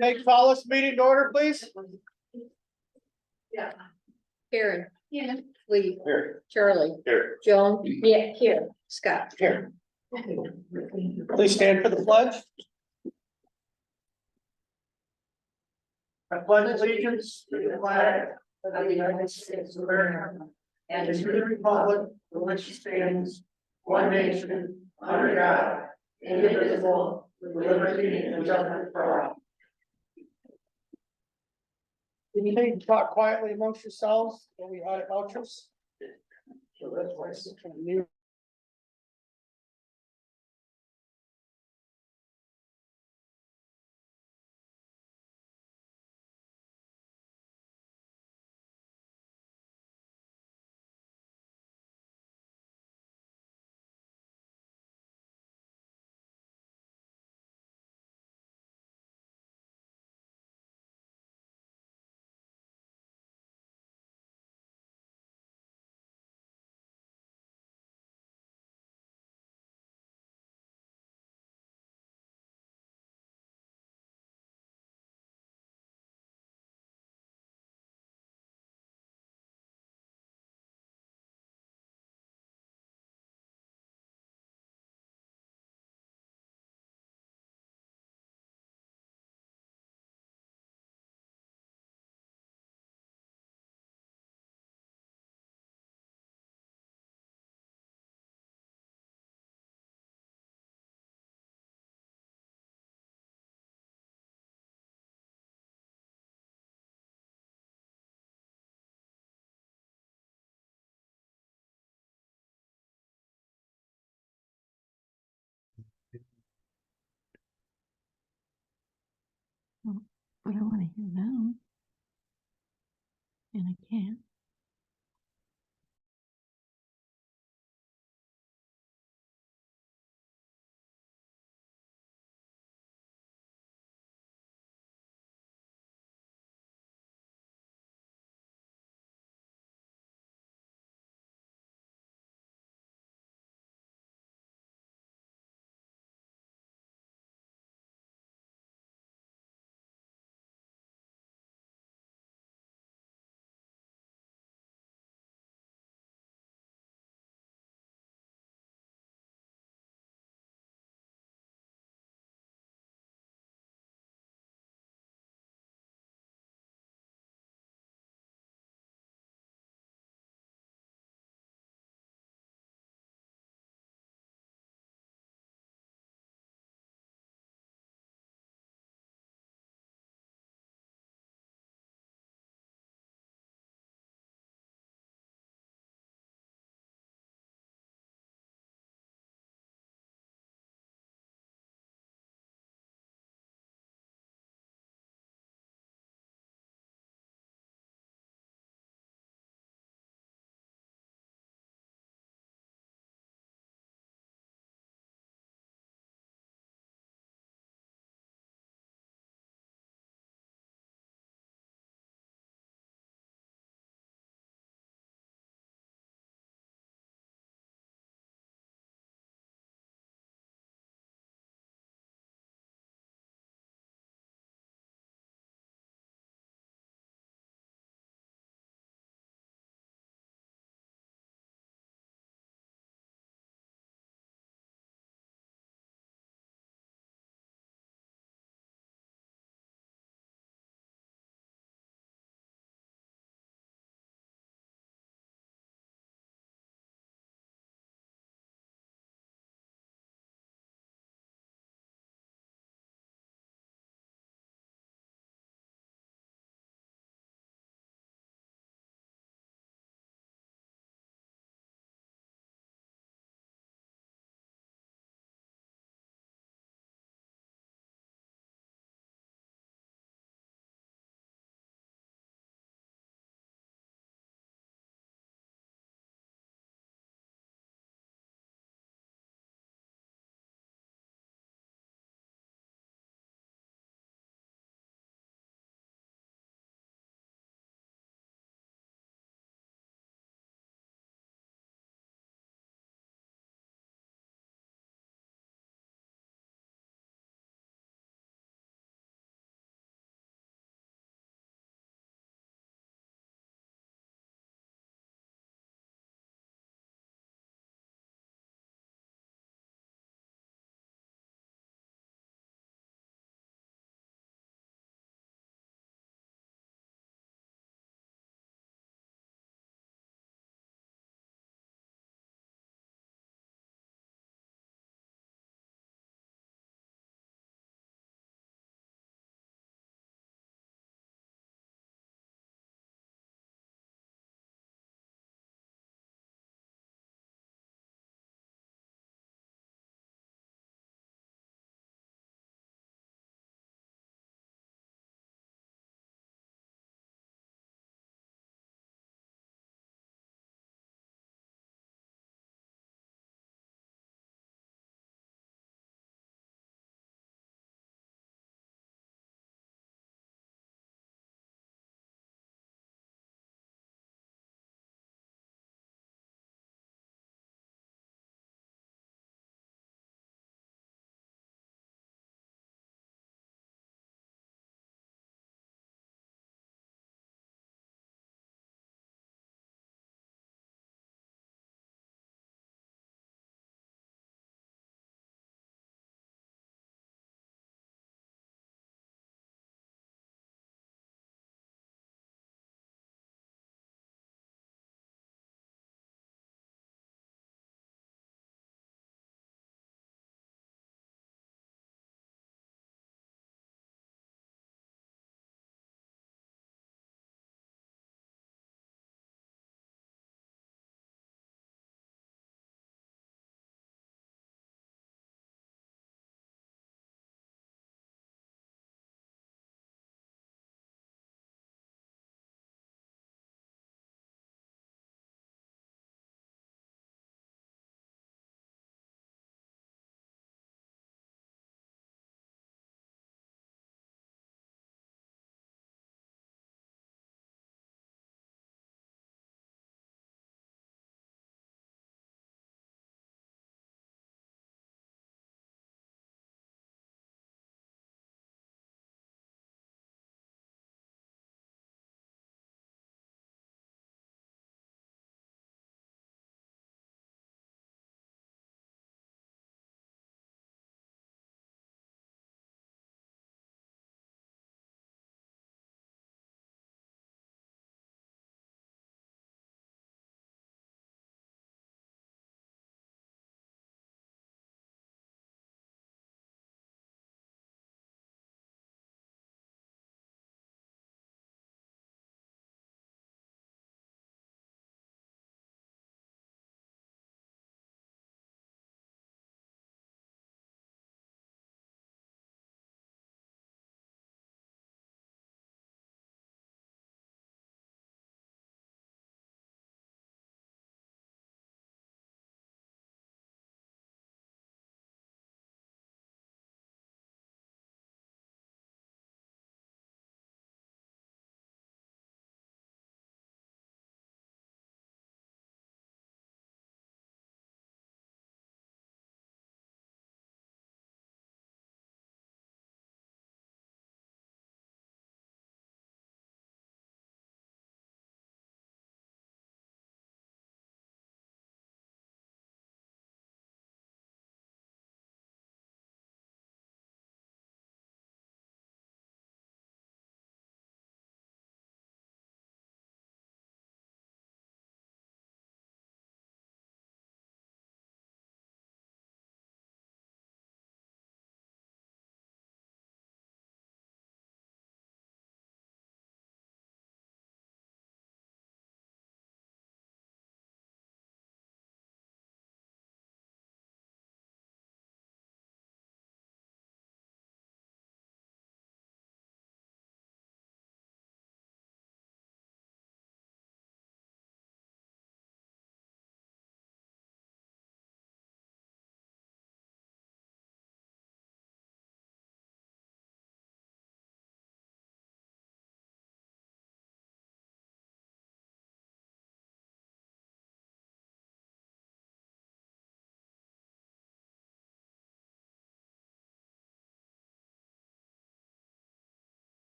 Hey, call this meeting to order, please. Karen. Yeah. Lee. Here. Charlie. Here. Joan. Yeah, here. Scott. Here. Please stand for the pledge. I pledge allegiance to the flag of the United States of America and to the republic for which it stands, one nation, under God, indivisible, with liberty and justice for all. Can you maybe talk quietly amongst yourselves when we audit vouchers? So that's why it's kind of new. But I want to hear them. And I can't.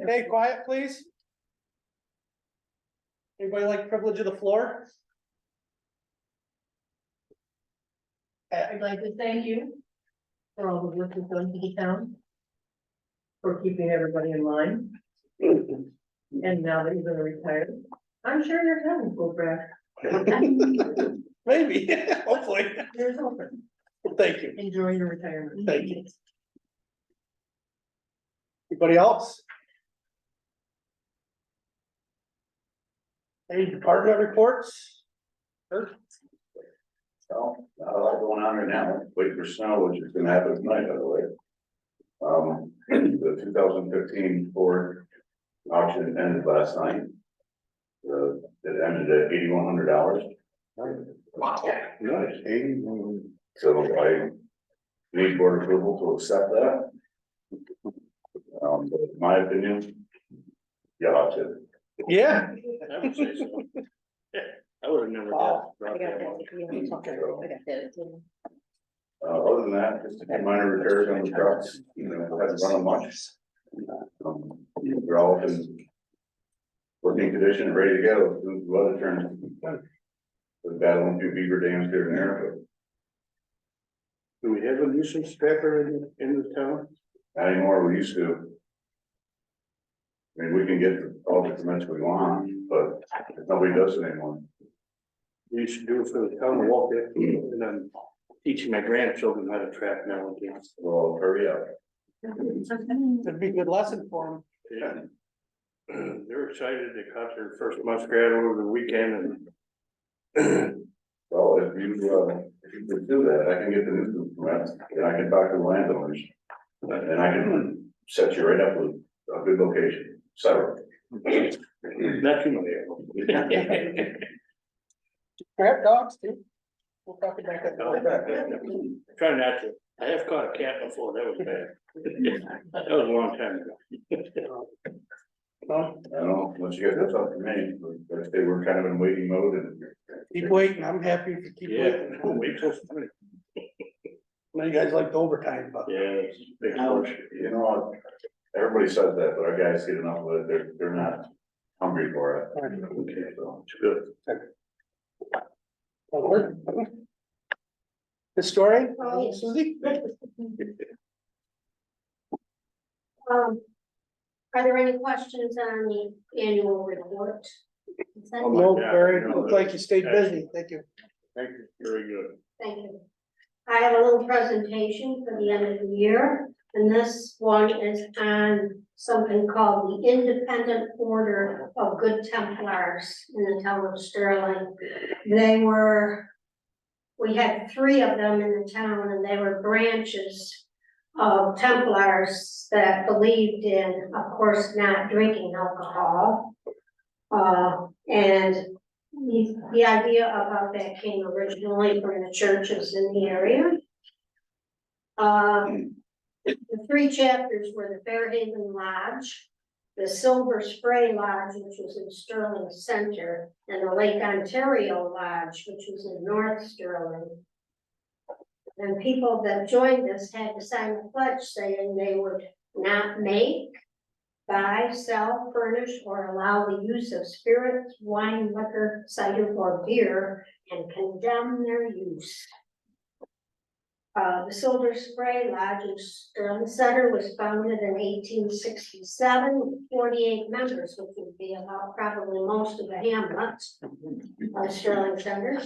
Okay, quiet, please. Anybody like privilege of the floor? I'd like to thank you for all the work you've done for the town. For keeping everybody in line. And now that you're gonna retire, I'm sure your town will go back. Maybe, hopefully. Here's open. Thank you. Enjoy your retirement. Thank you. Anybody else? Any department reports? Kurt? So, not a lot going on right now, waiting for snow, which is gonna happen tonight, by the way. The 2015 Ford auction ended last night. It ended at $8,100. Wow. Nice. So I need board approval to accept that. But in my opinion, you ought to. Yeah. I would say so. I would have never Wow. guessed. I got that. Yeah, Okay. I got that. Other than that, just a minor repairs on the trucks, you know, haven't run them much. They're all in working condition and ready to go, as soon as the weather turns. We're battling through beaver dams here and there, Do we have a nuisance trapper in the town? but not anymore, we used to. I mean, we can get all the permits we want, but nobody does it anymore. We should do it for the town of Walker, and I'm teaching my grandchildren how to trap now and again. Well, hurry up. That'd be a good lesson for Yeah. They're excited, they caught their first muskrat over the weekend and Well, if you could do that, I can get the nuisance permits, and I can talk to the landowners. And I can set you right up with a good location, several. not too many of them. you. Crap dogs too. We'll talk about that. Try not to. I have caught a cat before, that was bad. That was a long time ago. No, I don't know, once you get this up to me, but if they were kind of in waiting mode and. keep waiting. I'm happy if you keep Yeah, waiting. wait till spring. Now you guys like the overtime, but. Yeah, it's a big Now, push. you know, everybody says that, but our guys get enough of it, they're not hungry for it. Okay, so it's good. Historian, Oh, yes. Suzie? Are there any questions on the annual report? Oh, my No, God, Barry, no, looks like you stayed busy. Thank you. Thank you, very good. Thank you. I have a little presentation for the end of the year, and this one is on something called the Independent Order of Good Templars in the town of Sterling. We had 3 of them in the town, and they were branches of Templars that believed in, of course, not drinking alcohol. And the idea about that came originally from the churches in the area. The 3 chapters were the Fairhaven Lodge, the Silver Spray Lodge, which was in Sterling Center, and the Lake Ontario Lodge, which was in North Sterling. And people that joined us had to sign a pledge saying they would not make, buy, sell, furnish, or allow the use of spirits, wine, liquor, cider, or beer, and condemn their use. The Silver Spray Lodge in Sterling Center was founded in 1867 with 48 members, which would be about probably most of the hamlets of Sterling Center.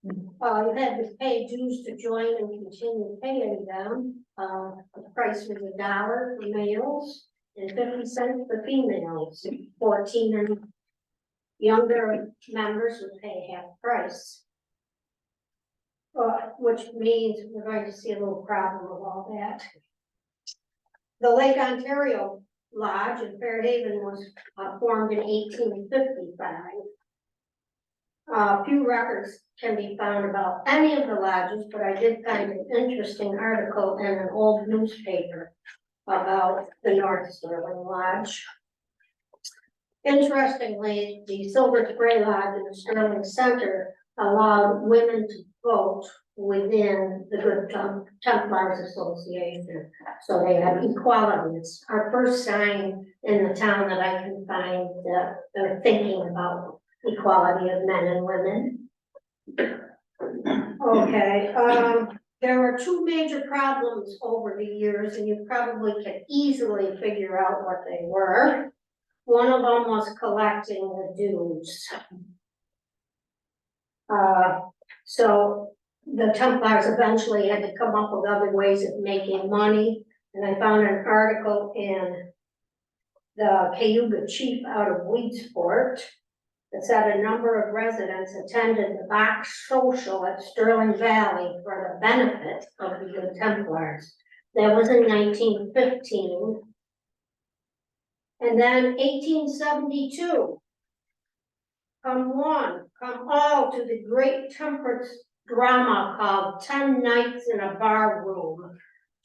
You had to pay dues to join and continue paying them. The price was $1 for males and 50 cents for females. 14 and younger members would pay half price. Which means we're going to see a little problem with all that. The Lake Ontario Lodge in Fairhaven was formed in 1855. Few records can be found about any of the lodges, but I did find an interesting article in an old newspaper about the North Sterling Lodge. Interestingly, the Silver Spray Lodge in the Sterling Center allowed women to vote within the Good Templars Association. So they have equality. It's our first sign in the town that I can find that they're thinking about equality of men and women. Okay, there were two major problems over the years, and you probably can easily figure out what they were. One of them was collecting the dues. So the Templars eventually had to come up with other ways of making money, and I found an article in the Cayuga Chief out of Weedsport that said a number of residents attended the box social at Sterling Valley for the benefit of the Good Templars. That was in 1915. And then 1872. Come one, come all to the great temperance drama called 10 Nights in a Bar Room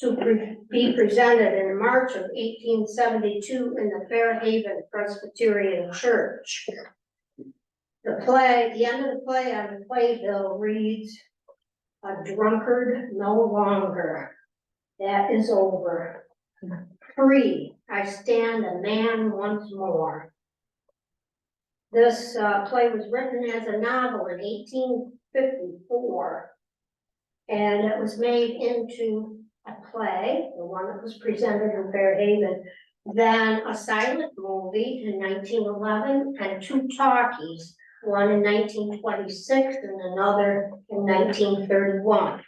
to be presented in March of 1872 in the Fairhaven Presbyterian Church. The play, the end of the play on the playbill reads, "A drunkard no longer, that is over. Free, I stand a man once more." This play was written as a novel in 1854, and it was made into a play, the one that was presented in Fairhaven, then a silent movie in 1911, and two talkies, one in 1926 and another in 1931.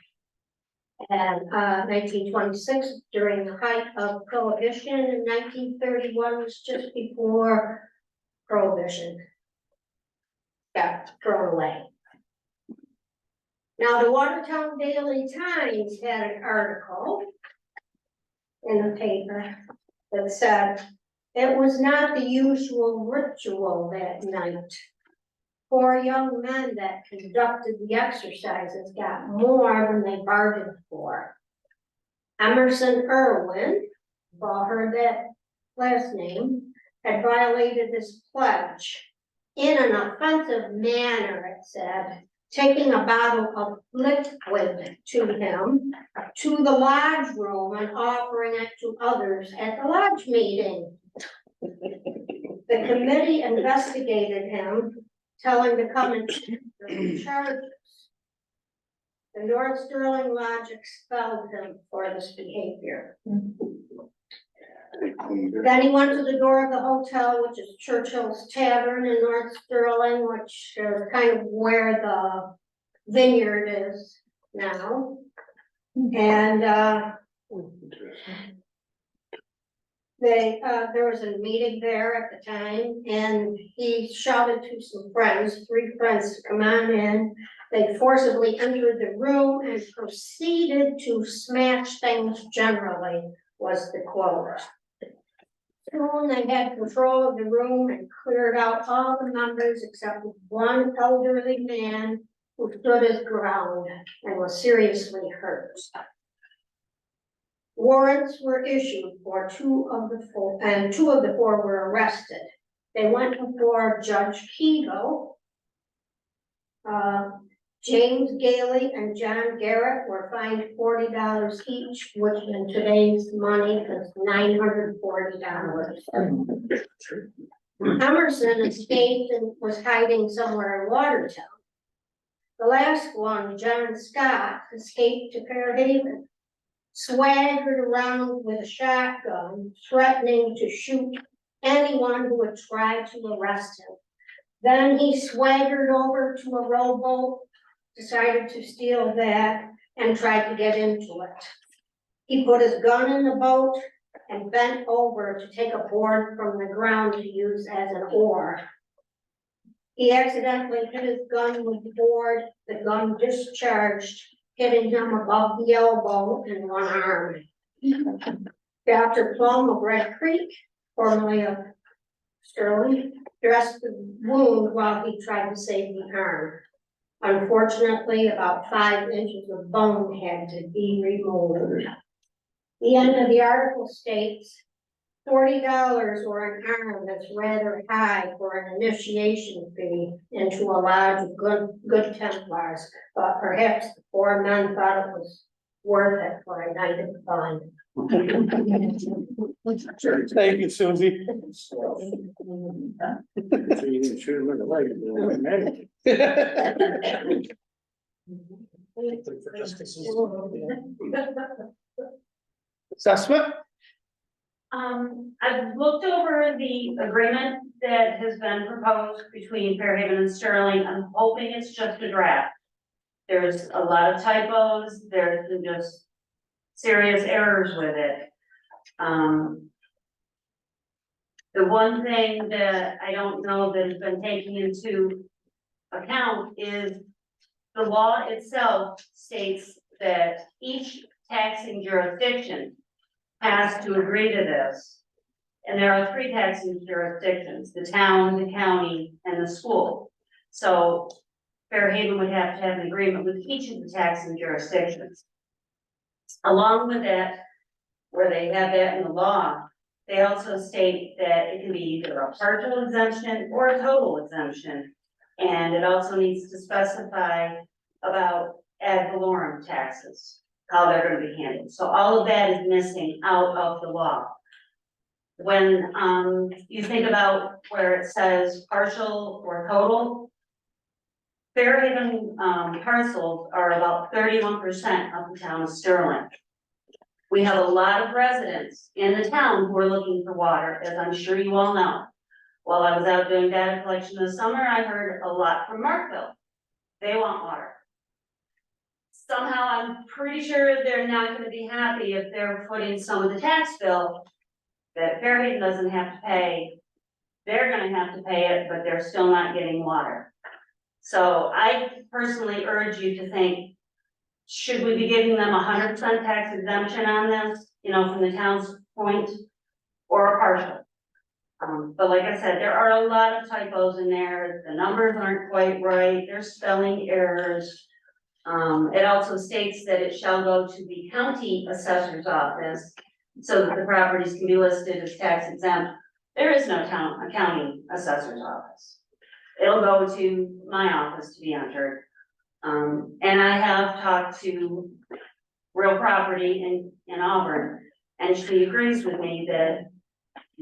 And 1926, during the height of Prohibition, and 1931 was just before Prohibition got thrown away. Now, the Watertown Daily Times had an article in the paper that said it was not the usual ritual that night. 4 young men that conducted the exercises got more than they bargained for. Emerson Irwin, you've all heard that last name, had violated his pledge in an offensive manner, it said, taking a bottle of liquid to him, to the lodge room and offering it to others at the lodge meeting. The committee investigated him, telling to come and check the charges. The North Sterling Lodge expelled him for this behavior. Then he went to the door of the hotel, which is Churchill's Tavern in North Sterling, which is kind of where the vineyard is now. And there was a meeting there at the time, and he shouted to some friends, 3 friends, to come on in. They forcibly entered the room and proceeded to smash things generally, was the quote. Soon they had control of the room and cleared out all the members except one elderly man who stood his ground and was seriously hurt. Warrants were issued for 2 of the 4, and 2 of the 4 were arrested. They went before Judge Keegle. James Gailey and John Garrett were fined $40 each, which in today's money is $940. Emerson escaped and was hiding somewhere in Watertown. The last one, John Scott, escaped to Fairhaven, swaggered around with a shotgun, threatening to shoot anyone who would try to arrest him. Then he swaggered over to a rowboat, decided to steal that, and tried to get into it. He put his gun in the boat and bent over to take a board from the ground to use as an oar. He accidentally hit his gun with the board. The gun discharged, hitting him above the elbow and one arm. Dr. Plum of Red Creek, formerly of Sterling, dressed the wound while he tried to save the arm. Unfortunately, about 5 inches of bone had to be removed. The end of the article states, $40 or an hour, that's rather high for an initiation fee into a lodge of good Templars. But perhaps the four men thought it was worth it for a night of fun. Thank you, Susie. So you can shoot him in the leg. Assessment? I've looked over the agreement that has been proposed between Fairhaven and Sterling. I'm hoping it's just a draft. There's a lot of typos, there's just serious errors with it. The one thing that I don't know that has been taken into account is the law itself states that each taxing jurisdiction has to agree to this. And there are 3 taxing jurisdictions, the town, the county, and the school. So Fairhaven would have to have an agreement with each of the taxing jurisdictions. Along with that, where they have that in the law, they also state that it can be either a partial exemption or a total exemption. And it also needs to specify about ad valorem taxes, how they're gonna be handled. So all of that is missing out of the law. When you think about where it says partial or total, Fairhaven parcels are about 31% of the town of Sterling. We have a lot of residents in the town who are looking for water, as I'm sure you all know. While I was out doing data collection this summer, I heard a lot from Markville. They want water. Somehow, I'm pretty sure they're not gonna be happy if they're putting some of the tax bill that Fairhaven doesn't have to pay. They're gonna have to pay it, but they're still not getting water. So I personally urge you to think, should we be giving them 100% tax exemption on this, you know, from the town's point, or a partial? But like I said, there are a lot of typos in there, the numbers aren't quite right, there's spelling errors. It also states that it shall go to the county assessor's office so that the properties can be listed as tax exempt. There is no county assessor's office. It'll go to my office to be entered. And I have talked to Real Property in Auburn, and she agrees with me that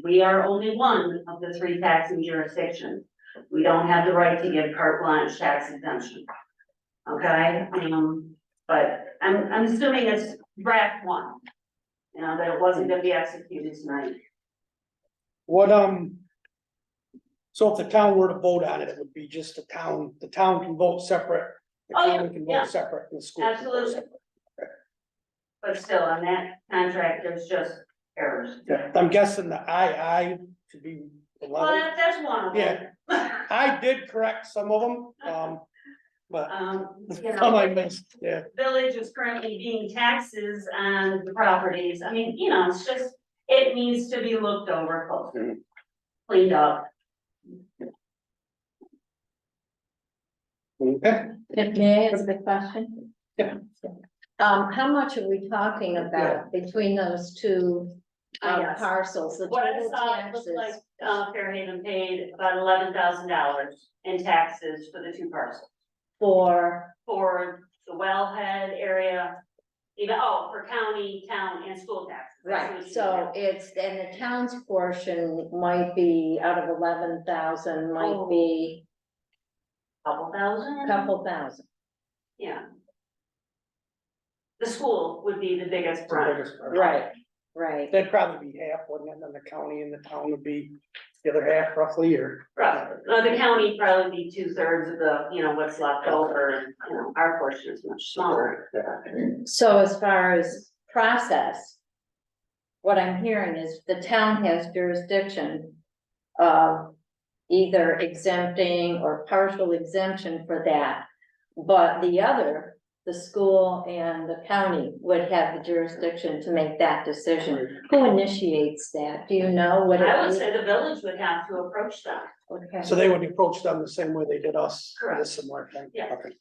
we are only one of the 3 taxing jurisdictions. We don't have the right to give carte blanche tax exemption. Okay, but I'm assuming it's draft 1, you know, that it wasn't gonna be executed tonight. What, so if the town were to vote on it, it would be just the town can vote separate. The Oh, yeah, county can yeah. vote separate and the school. can vote Absolutely. separate. But still, on that contract, there's just errors. Yeah, I'm guessing the I should be. Well, that's one of them. I did correct some of them, but You some I know, missed, yeah. village is currently being taxes on the properties. I mean, you know, it's just, it needs to be looked over, closely, cleaned up. Okay, May I ask a question? Yeah. How much are we talking about between those 2 Yes. parcels, the What I total saw, it looked like, taxes Fairhaven paid about $11,000 in taxes for the 2 parcels. for, For the wellhead area, even, for county, town, and school taxes. That's right, what you so did. it's, and the town's portion might be out of 11,000, might Oh. be Couple thousand? a couple thousand. Yeah. The school would be the biggest brunt. Right, that'd probably be half, wouldn't it, and then the county and the town would be the other half roughly, or? Right, the county probably be 2/3 of the, you know, what's left over, and, you know, our portion is much smaller. so as far as process, what I'm hearing is the town has jurisdiction of either exempting or partial exemption for that. But the other, the school and the county would have the jurisdiction to make that decision. Who initiates that? Do you know what I would it say the village would have to approach them. Okay. So they would approach them the same way they did us, for Correct. a similar thing. Yeah. Okay.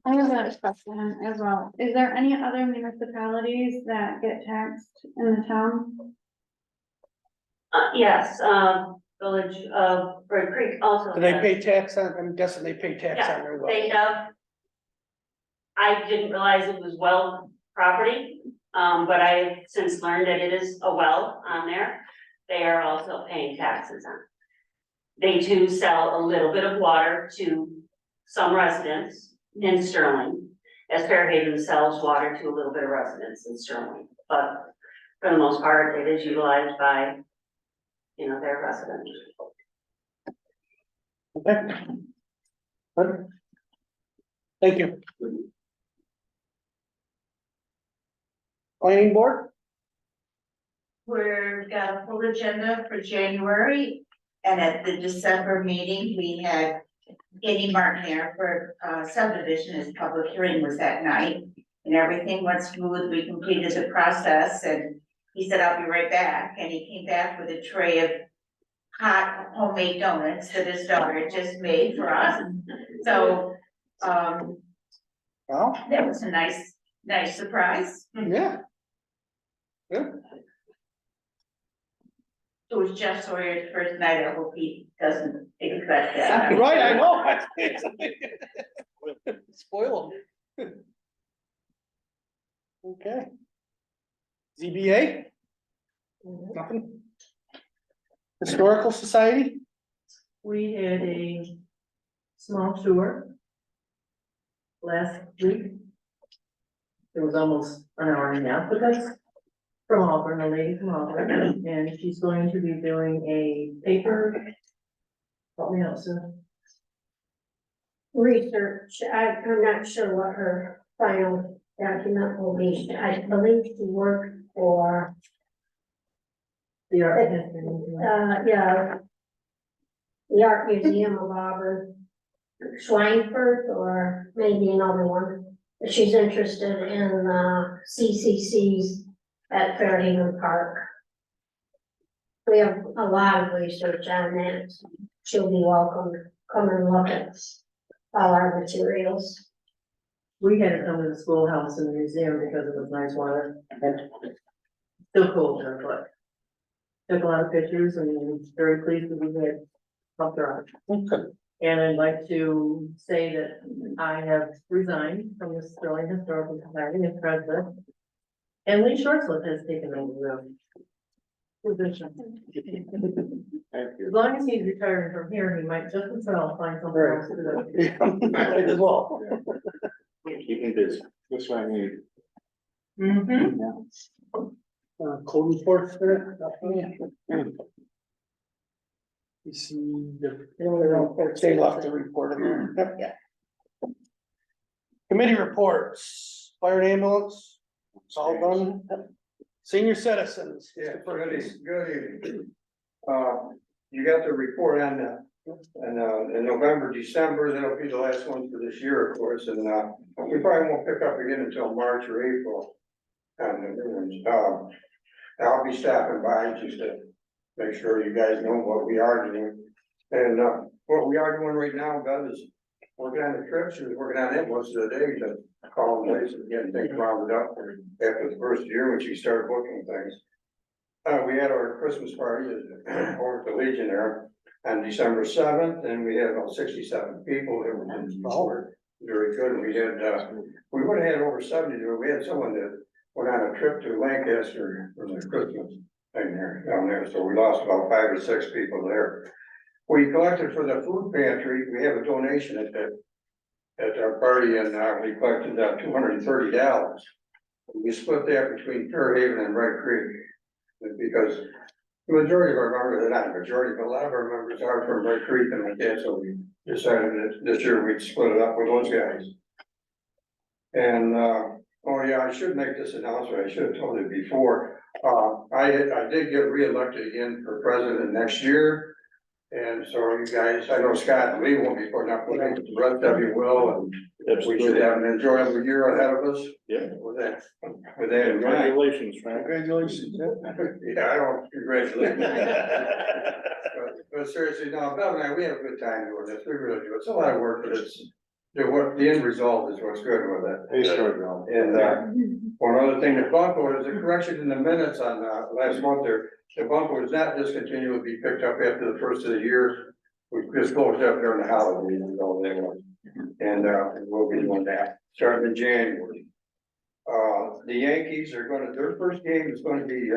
I have a question as well. Is there any other municipalities that get taxed in the town? Yes, Village of Bird Creek also. Do they has- pay tax on, I'm guessing they pay tax Yeah, on their They well. have. I didn't realize it was well property, but I have since learned that it is a well on there. They are also paying taxes on. They too sell a little bit of water to some residents in Sterling. As Fairhaven sells water to a little bit of residents in Sterling, but for the most part, it is utilized by, their residents. Okay. Good. Thank you. Planning board? We've got a full agenda for January, and at the December meeting, we had Katie Martin there for subdivision, his public hearing was that night. And everything went smooth, we completed the process, and he said, I'll be right back, and he came back with a tray of hot homemade donuts that his daughter just made for us. So, Well, that was a nice surprise. yeah. It was Jeff Sawyer's first night, I hope he doesn't expect that. Right, I know. Spoil them. Okay. ZBA? Nothing? Historical Society? We had a small tour last week. It was almost an hour and a half with us from Auburn, a lady from Auburn, and she's going to be doing a paper. Help me out, sir. Research, I'm not sure what her final document will be. I believe she worked for, The art history museum. yeah, the Art Museum of Auburn, Schweinfurt, or maybe another one. But she's interested in, CCCs at Fairhaven Park. We have a lot of research on that. She'll be welcome to come and look at all our materials. We had to come to the schoolhouse and the museum because it was nice weather. Still cold there, but took a lot of pictures and very pleased that we had helped her out. Okay. And I'd like to say that I have resigned from the Sterling Historical Society as president. And Lee Shortslip has taken over the position. Thank As long as he's retiring from here, he might just as well find somewhere else to do. Might as well. Keep me busy. That's what I need. Mm-hmm. Code enforcement. You see they left the report in there. Yep. Committee reports, fire and ambulance, it's all done. Senior citizens. Yeah, good evening. You got the report on that, and in November, December, that'll be the last one for this year, of course, and we probably won't pick up again until March or April. And the new ones, I'll be stopping by just to make sure you guys know what we are doing. And what we are doing right now, Beth, is working on the trips, she was working on it most of the day to call them places, getting things rounded up after the first year when she started booking things. We had our Christmas party over at the Legion there on December 7th, and we had about 67 people. It was very good. We had, we would have had over 70 there. We had someone that went on a trip to Lancaster for the Christmas thing there, down there. So we lost about 5 or 6 people there. We collected for the food pantry. We have a donation at our party, and we collected $230. We split that between Fairhaven and Red Creek. Because the majority of our members, not the majority, but a lot of our members are from Red Creek and like that, so we decided that this year we'd split it up with those guys. And, oh yeah, I should make this announcement, I should have told you before. I did get reelected again for president next year. And so you guys, I know Scott and Lee won't be putting up with it, but the rest of you will, and we should have an enjoyable year ahead of us. Yeah. With that in mind. Congratulations, Frank. Congratulations. Yeah, I don't congratulate. But seriously, no, Bev and I, we have a good time doing this, we really do, it's a lot of work, but it's the end result is what's good with it. Hey, sure, John. And, one other thing, the bump was a correction in the minutes on, last month there. The bump was not discontinued, be picked up after the first of the year. We just closed up during the holidays and all that one. And we'll be doing that, starting in January. The Yankees are gonna, their first game is gonna be,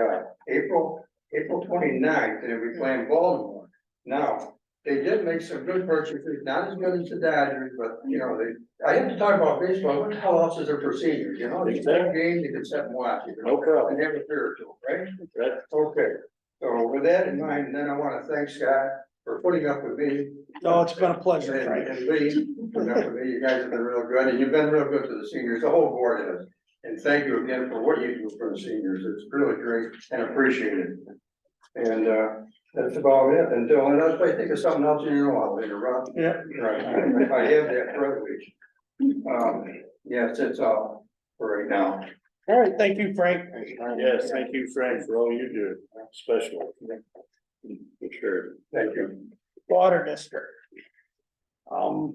April 29th, and we play in Baltimore. Now, they did make some good purchases, not as good as the Dodgers, but, you know, I have to talk about baseball, what the hell else is there for seniors, you know, these big games, you can sit and watch it. No problem. And have a beer or two, right? Right. Okay, so with that in mind, then I wanna thank Scott for putting up with me. No, it's been a pleasure, Frank. And Lee, putting up with me, you guys have been real good, and you've been real good to the seniors, the whole board has. And thank you again for what you do for the seniors, it's really great and appreciated. And, that's about it, until, unless I think of something else, you know, I'll interrupt. Yeah. Right, I have that privilege. Yes, it's all for right now. All right, thank you, Frank. Yes, thank you, Frank, for all you do, especially. For sure. Thank you. Water district. Oh,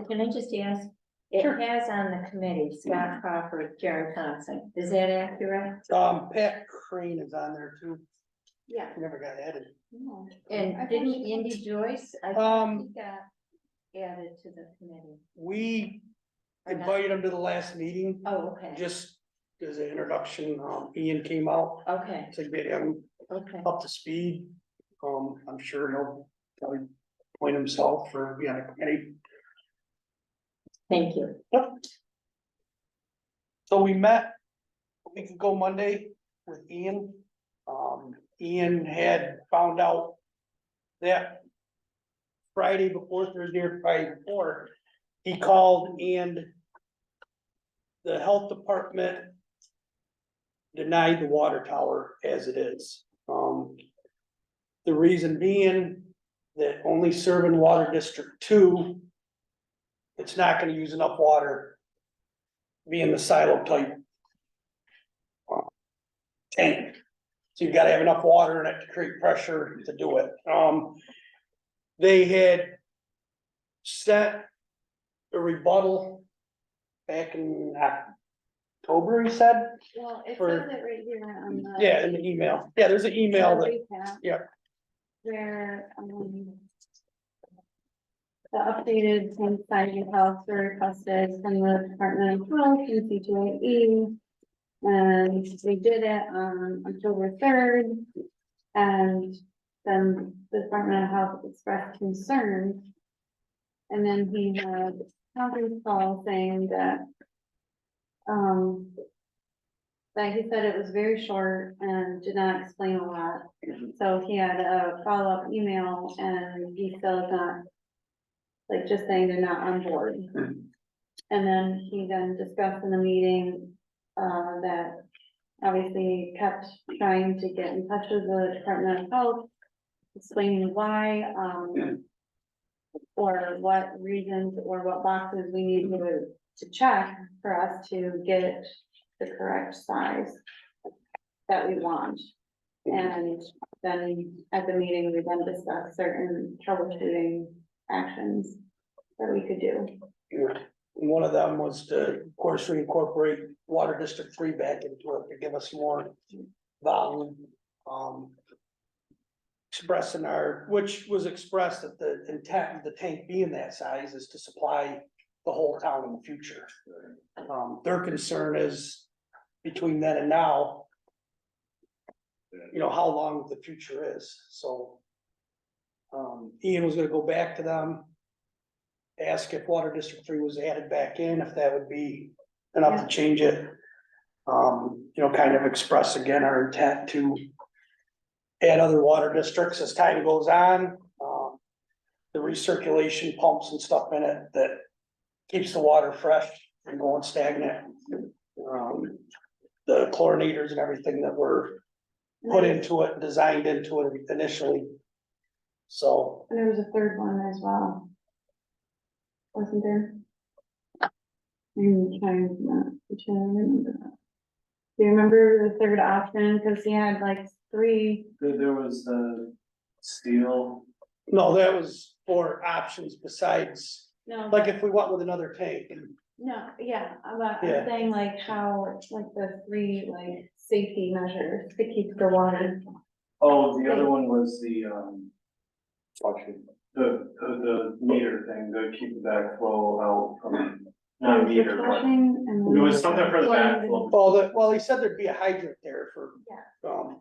can I just ask, it Sure. has on the committee, Scott Crawford, Karen Thompson, is that accurate? Pat Crane is on there too, Yeah. never got added. And didn't Indy Joyce, I thought he Um, got added to the committee? we invited him to the last meeting, Oh, okay, just as an introduction, Ian came out okay, to get him okay. up to speed. I'm sure he'll probably point himself for being on a committee. Thank you. So we met a week ago Monday with Ian. Ian had found out that Friday before Thursday or Friday before, he called and the health department denied the water tower as it is. The reason being that only serving water district 2, it's not gonna use enough water being the silo type tank. So you've gotta have enough water in it to create pressure to do it. They had sent a rebuttal back in October, he said. Well, it For- says it right here on the. Yeah, in the email. Yeah, there's an email that, recap, yeah. Where, the updated tank sizing costs were requested from the Department of Health and C2AE. And we did it on October 3rd. And then the Department of Health expressed concern. And then he had a conference call saying that, that he said it was very short and did not explain a lot. So he had a follow-up email and he still is not, like, just saying they're not on board. And then he then discussed in the meeting, that obviously kept trying to get in touch with the Department of Health, explaining why, or what reasons or what boxes we need to check for us to get the correct size that we want. And then at the meeting, we then discussed certain troubleshooting actions that we could do. One of them was to, of course, reincorporate Water District 3 back into it to give us more volume. Expressing which was expressed that the intent of the tank being that size is to supply the whole town in the future. Their concern is between then and now, you know, how long the future is, so. Ian was gonna go back to them, ask if Water District 3 was added back in, if that would be enough to change it. You know, kind of express again our intent to add other water districts as time goes on. The recirculation pumps and stuff in it that keeps the water fresh and going stagnant. The chlorinators and everything that were put into it, designed into it initially. So, And there was a third one as well. Wasn't there? I'm trying to remember that. Do you remember the third option? Cause he had like 3. There was the steel. no, that was for options besides No, like if we went with another tank. no, yeah, but Yeah. I'm saying like how, like the three like safety measures to keep the water. Oh, the other one was the, the meter thing, to keep the backflow out from, not meter, but Flushing and it was something for the Flushing. backflow. Well, he said there'd be a hydrant there for,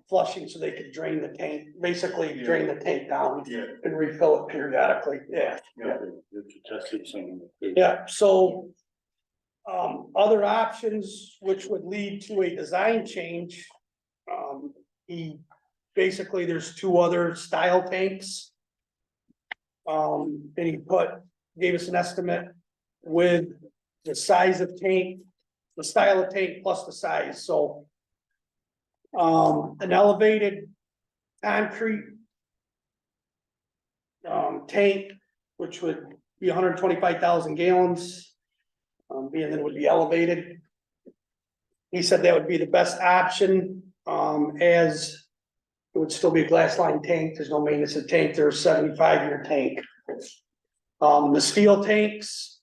flushing so they could drain the tank, basically drain the tank down Yeah. and refill it periodically, yeah. Yeah. Yeah, so, other options which would lead to a design change. Basically, there's two other style tanks. And he gave us an estimate with the size of tank, the style of tank plus the size, so. An elevated concrete. Tank, which would be 125,000 gallons. Being that it would be elevated. He said that would be the best option, as. It would still be a glass line tank, there's no maintenance of tank, they're a 75-year tank. The steel tanks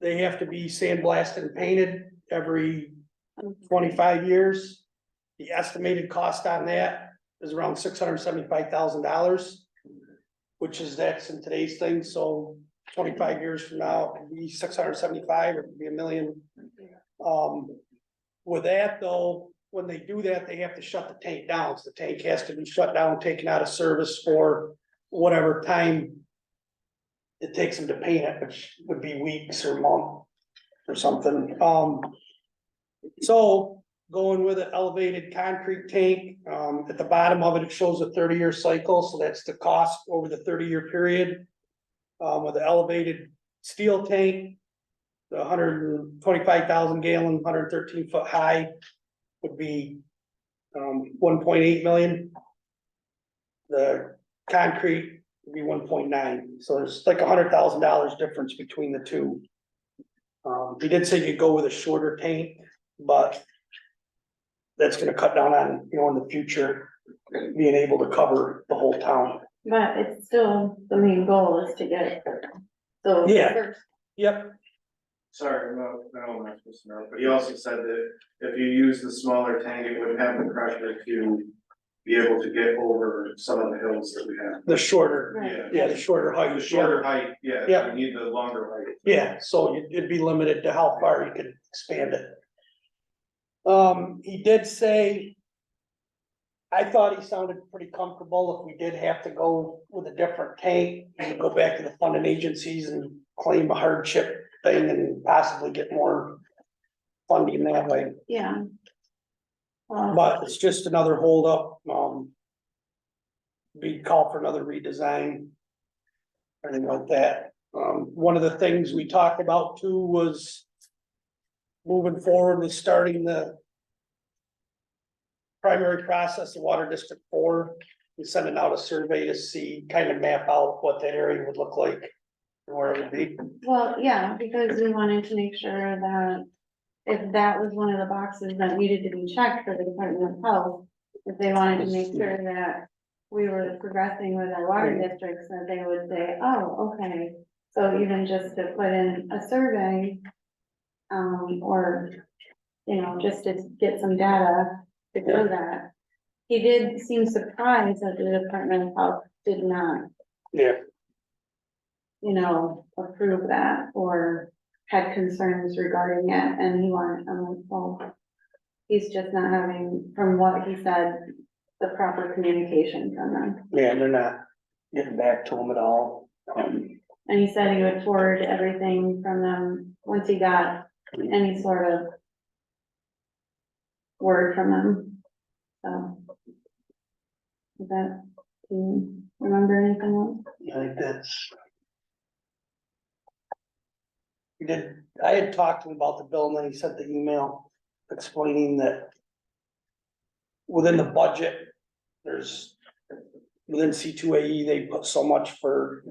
they have to be sandblasted and painted every 25 years. The estimated cost on that is around $675,000. Which that's in today's thing, so 25 years from now, it could be 675, or it could be $1 million. With that though, when they do that, they have to shut the tank down, so the tank has to be shut down, taken out of service for whatever time. It takes them to paint it, which would be weeks or month or something, so going with an elevated concrete tank, at the bottom of it, it shows a 30-year cycle, so that's the cost over the 30-year period. With the elevated steel tank, the 125,000 gallon, 113 foot high would be 1.8 million. The concrete would be 1.9, so there's like $100,000 difference between the two. He did say you go with a shorter tank, but that's gonna cut down on, in the future, being able to cover the whole town. But it's still, the main goal is to get. So. Yeah. first- Yep, Sorry, no, I'm not supposed to know, but he also said that if you use the smaller tank, it wouldn't have the pressure to be able to get over some of the hills that we have. the shorter, Right. yeah, the shorter height. The shorter height, Yeah. yeah, you need the longer height. Yeah, so it'd be limited to how far you could expand it. He did say. I thought he sounded pretty comfortable if we did have to go with a different tank and go back to the funding agencies and claim a hardship thing and possibly get more funding that way, Yeah. Well, but it's just another holdup, be call for another redesign. Anything like that, one of the things we talked about too was. Moving forward with starting the. Primary process of Water District 4, we're sending out a survey to see, kind of map out what that area would look like. And where it would be, well, yeah, because we wanted to make sure that if that was one of the boxes that needed to be checked for the Department of Health, if they wanted to make sure that we were progressing with our water districts, that they would say, oh, okay. So even just to put in a survey, or, just to get some data to show that. He did seem surprised that the Department of Health did not, yeah, approve that or had concerns regarding it, and I'm like, well, he's just not having, from what he said, the proper communication from them. yeah, they're not getting back to them at all. And he said he would forward everything from them once he got any sort of word from them, so. Is that, do you remember anything else? I think that's. I had talked to him about the bill and then he sent the email explaining that. Within the budget, within C2AE, they put so much for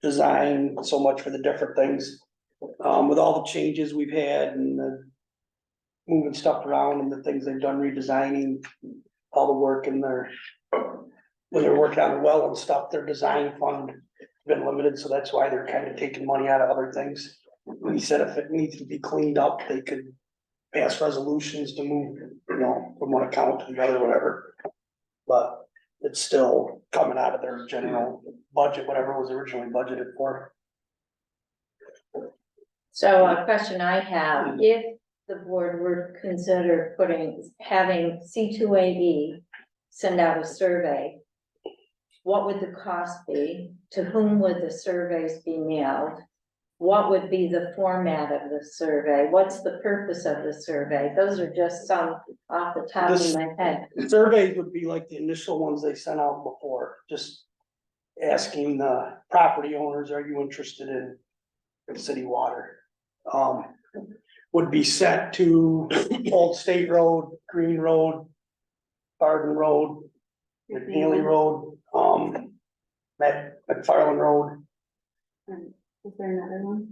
design, so much for the different things. With all the changes we've had and the moving stuff around and the things they've done redesigning, all the work in their, when they're working on the well and stuff, their design fund been limited, so that's why they're kind of taking money out of other things. He said if it needs to be cleaned up, they could pass resolutions to move, you know, from one account to the other, whatever. But it's still coming out of their general budget, whatever was originally budgeted for. So a question I have, if the board were to consider having C2AE send out a survey, what would the cost be? To whom would the surveys be mailed? What would be the format of the survey? What's the purpose of the survey? Those are just some off the top of my head. Surveys would be like the initial ones they sent out before, just asking the property owners, are you interested in city water? Would be sent to Old State Road, Green Road, Garden Road, McNeely Road, McFarland Road, Is there another one?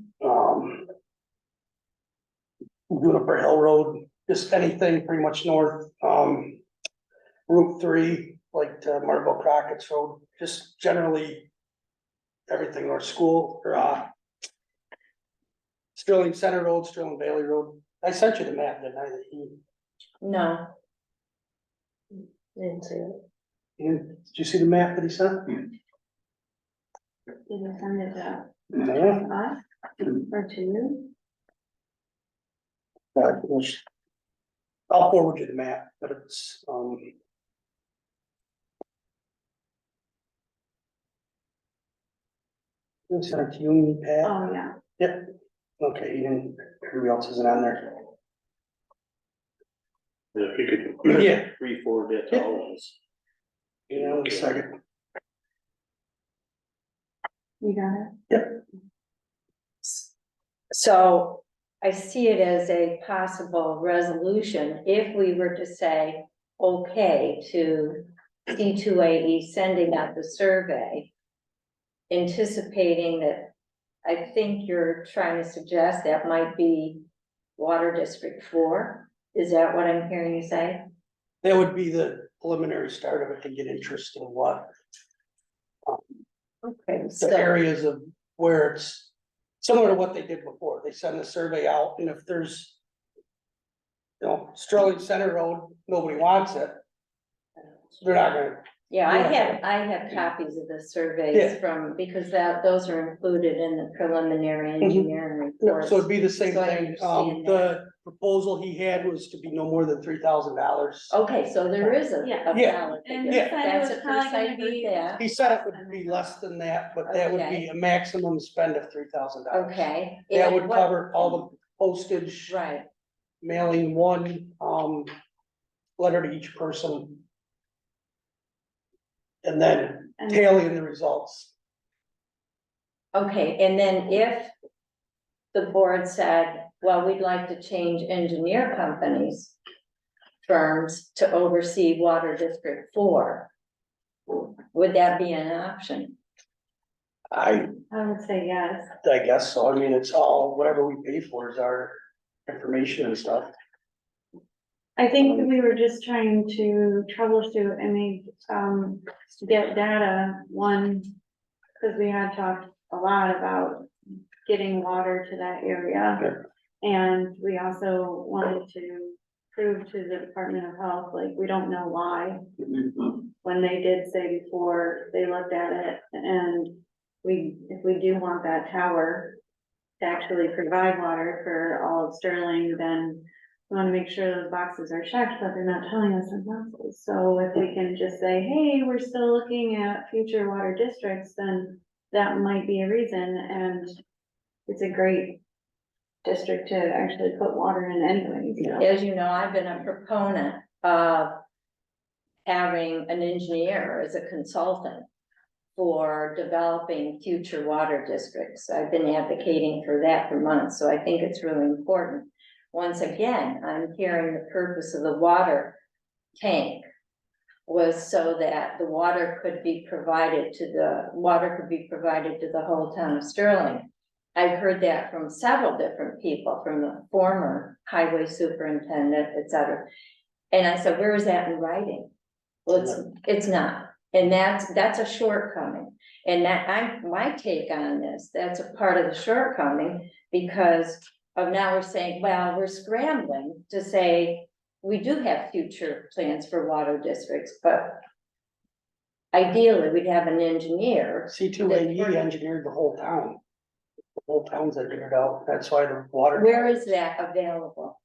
Juniper Hill Road, just anything pretty much north, Route 3, like to Marvell Crockett's Road, just generally everything north school or Sterling Center Road, Sterling Bailey Road. I sent you the map, didn't I? That No. Didn't see it. did you see the map that he sent? Did you send it out? No. Us or to you? I'll forward you the map, but it's, I sent it to you and Pat. Oh, yeah. Yep, okay, you didn't, who else isn't on there? If you could. Yeah. Re-forward it to all of us. You know, a second. You got it? So I see it as a possible resolution if we were to say, okay, to C2AE sending out the survey. Anticipating that, I think you're trying to suggest that might be Water District 4. Is that what I'm hearing you say? That would be the preliminary start of it to get interest in what Okay, the so, areas of where it's similar to what they did before. They send the survey out and if there's, you know, Sterling Center Road, nobody wants it. They're not gonna, yeah, I have copies of the surveys Yeah. from, because those are included in the preliminary engineering no, reports. so it'd be the same So I thing. understand The proposal he had was to be no more than $3,000. Okay, so there is a Yeah. valid And figure. he said it That's was the probably first I gonna heard be- that. He said it would be less than that, but that would be a maximum spend of $3,000. Okay. That and would what- cover all the postage, Right, mailing one, letter to each person. And then And- tallying the results. okay, and then if the board said, well, we'd like to change engineer companies, firms to oversee Water District 4, would that be an option? I would say yes. guess so. I mean, it's all, whatever we pay for is our information and stuff. I think we were just trying to troubleshoot and get data, one, because we had talked a lot about getting water to that area. And we also wanted to prove to the Department of Health, like, we don't know why. When they did say before, they looked at it and if we do want that tower to actually provide water for all of Sterling, then we want to make sure those boxes are checked, but they're not telling us in boxes. So if we can just say, hey, we're still looking at future water districts, then that might be a reason. And it's a great district to actually put water in anyway. So. As you know, I've been a proponent of having an engineer as a consultant for developing future water districts. I've been advocating for that for months, so I think it's really important. Once again, I'm hearing the purpose of the water tank was so that the water could be provided to the whole town of Sterling. I've heard that from several different people, from the former highway superintendent, et cetera. And I said, where is that in writing? Well, it's not. And that's a shortcoming. And my take on this, that's a part of the shortcoming, because of now we're saying, well, we're scrambling to say, we do have future plans for water districts, but ideally, we'd have an engineer. C2AE engineered the whole town. The whole town's engineered out, that's why the water. Where is that available?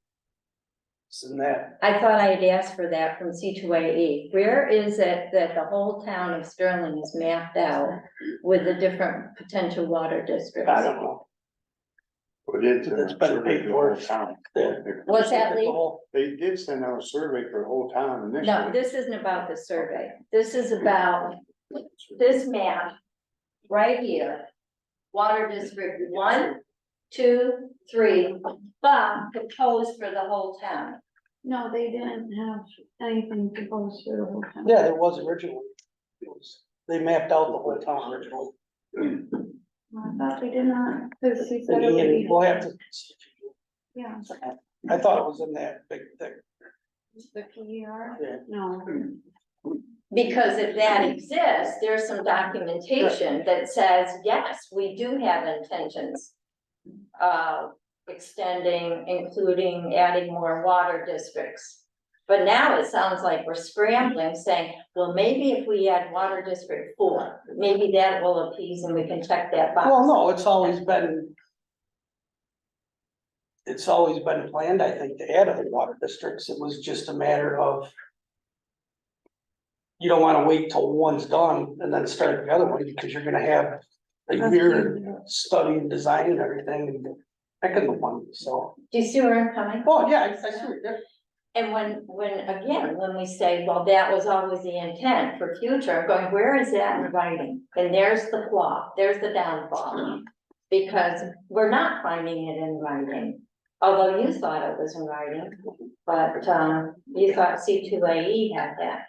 Isn't that, I thought I had asked for that from C2AE. Where is it that the whole town of Sterling is mapped out with the different potential water districts? I don't know. But it's It's been paid for. Yeah. What's that, The Lee? whole- They did send out a survey for the whole town No, initially. this isn't about the survey. This is about this map right here. Water district 1, 2, 3, but proposed for the whole town. No, they didn't have anything proposed for the whole town. Yeah, it was originally. They mapped out the whole town originally. I thought they did not, because he said And it would be. we'll have to, Yeah, I thought it was in that big thing. the PER, Yeah. no. Because if that exists, there's some documentation that says, yes, we do have intentions of extending, including adding more water districts. But now it sounds like we're scrambling, saying, well, maybe if we add water district 4, maybe that will appease and we can check that box. Well, no, it's always been. It's always been planned, I think, to add other water districts. It was just a matter of. You don't wanna wait till one's done and then start the other one, because you're gonna have a year to study and design and everything and picking the one, so. Do you see where I'm coming? Oh, yeah, I see it, yeah. And when we say, well, that was always the intent for future, I'm going, where is that in writing? And there's the flaw, there's the downfall. Because we're not finding it in writing, although you thought it was in writing, but, you thought C2AE had that.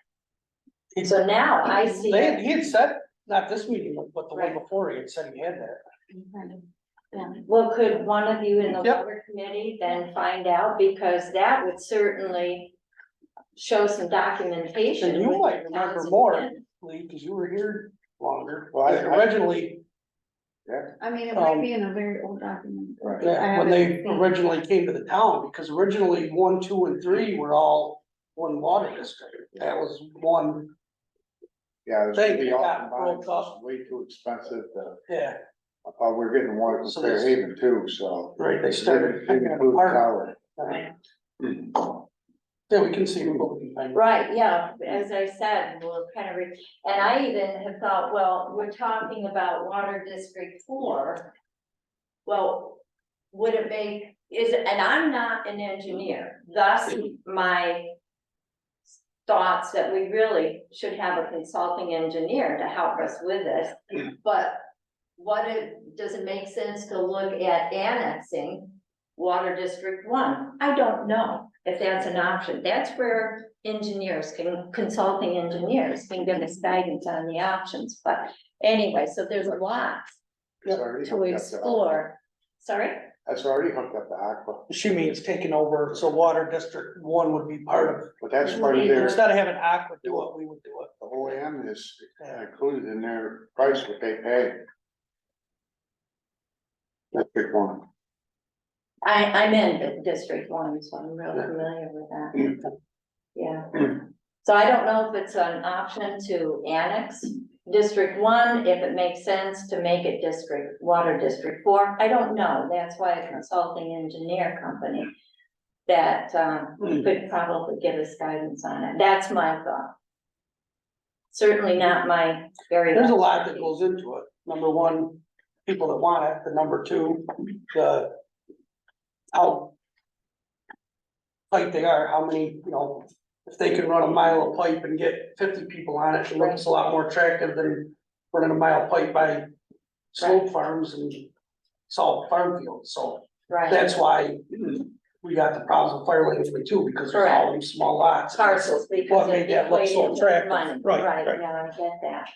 So now I see. He had said, not this meeting, but the one Right. before, he had said he had that. Well, could one of you in the Yep. water committee then find out, because that would certainly show some documentation. And you with might the remember town's more, intent. Lee, because you were here longer. Well, I- Originally, I mean, it might be in a very old document. Right. I yeah, when haven't they seen- originally came to the town, because originally 1, 2, and 3 were all one water district. That was one, Yeah, it was They gonna be all got combined, broke up. it's way too expensive to, yeah, we're getting water So from this- Fairhaven too, so. right, they started Didn't picking it include apart. Tower. Yeah, we can see what we can find. Right, yeah, as I said, we're kind of, and I even have thought, well, we're talking about water district 4. Well, would it make, and I'm not an engineer, thus my thoughts that we really should have a consulting engineer to help us with this. But does it make sense to look at annexing Water District 1? I don't know if that's an option. That's where consulting engineers can give us guidance on the options. But anyway, so there's a lot It's already to hooked up to explore. Sorry? Aqua. That's already hooked up to Aqua, She means taking over, so water district 1 would be part of, but that's part of their, instead of having Aqua do it, we would do it. the whole M is included in their price what they pay. That's big one. I'm in District 1, so I'm real familiar with that. Yeah. So I don't know if it's an option to annex District 1, if it makes sense to make it Water District 4. I don't know. That's why a consulting engineer company that could probably give us guidance on it. That's my thought. Certainly not my very. There's a lot that goes into it. Number one, people that want it, the number 2, how tight they are, how many, if they can run a mile of pipe and get 50 people on it, it looks a lot more attractive than running a mile of pipe by slope farms and salt farm fields, so Right. that's why we got the problems with fire lanes too, because there's all these small lots. Parcels because What it made that look so equated with attractive. money. Right. Yeah, I get that.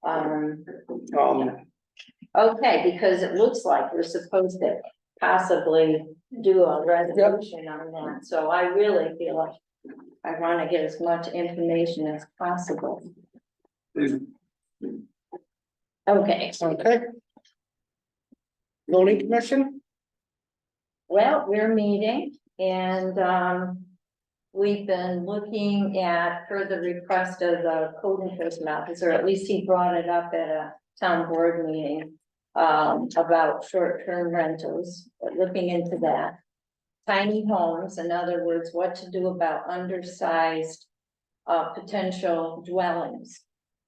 Um, Okay, because it looks like we're supposed to possibly do a resolution on that, so I really feel like I wanna get as much information as possible. Okay, Okay. Zoning commission? well, we're meeting and, we've been looking at further request of the code enforcement officer, at least he brought it up at a town board meeting. About short-term rentals, looking into that. Tiny homes, in other words, what to do about undersized. Potential dwellings.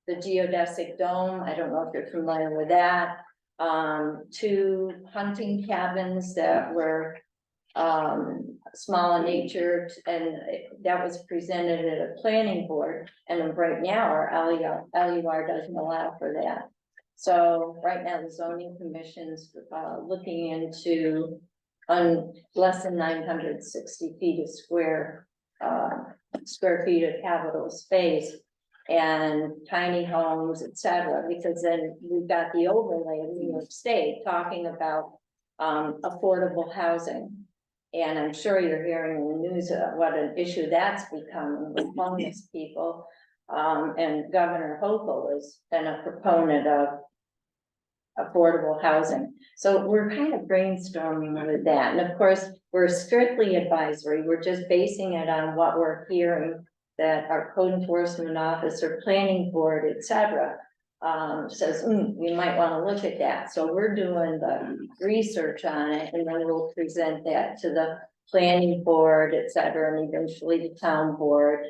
The geodesic dome, I don't know if you're familiar with that. 2 hunting cabins that were small in nature, and that was presented at a planning board, and right now our LUR doesn't allow for that. So right now the zoning commission's looking into less than 960 feet of square feet of habitable space and tiny homes, etc. Because then we've got the overlay of New York State talking about affordable housing. And I'm sure you're hearing in the news what an issue that's becoming with homeless people. And Governor Hochul has been a proponent of affordable housing. So we're kind of brainstorming with that. And of course, we're strictly advisory. We're just basing it on what we're hearing that our code enforcement officer, planning board, etc. Says, we might want to look at that. So we're doing the research on it, and then we'll present that to the planning board, etc., and eventually the town board.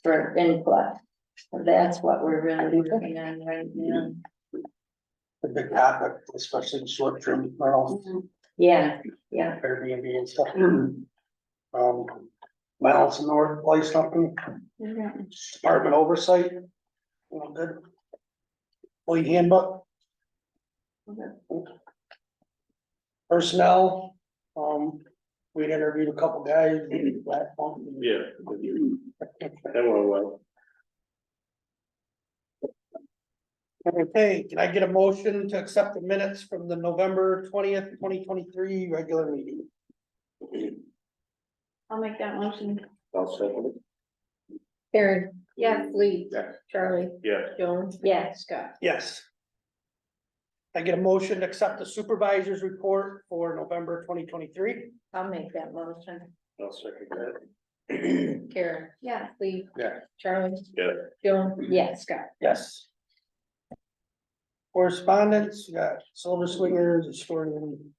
For input. That's what we're really looking at right now. The big topic, especially the short-term rentals, Yeah, Airbnb and stuff. Balance and North Place Company, Department Oversight. Good. Employee handbook. Personnel, we interviewed a couple guys. Yeah. That went well. Okay, can I get a motion to accept the minutes from the November 20th, 2023 regular meeting? I'll make that motion. I'll second Karen, Yes. Lee, Yeah. Charlie, it. Yeah. Joan, yeah, Scott. Yes. I get a motion to accept the supervisor's report for November 2023. I'll make that motion. I'll second that. Karen, Yes. Lee, Yeah. Charlie, Yeah. Joan, yeah, Scott. Yes. Correspondence, we got Silver Swingers, historian.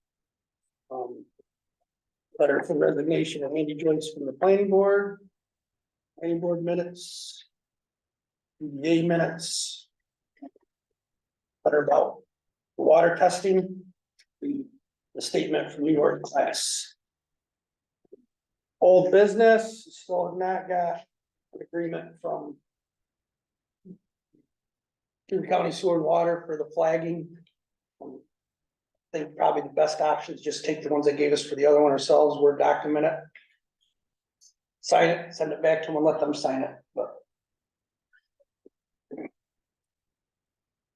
Letter for resignation of Andy Joyce from the planning board. Planning board minutes. PBA minutes. Letter about water testing. The statement from New York class. Old business, still have not got an agreement from Cuyahoga County Sewer and Water for the flagging. I think probably the best option is just take the ones they gave us for the other one ourselves, Word document it. Sign it, send it back to them and let them sign it, but.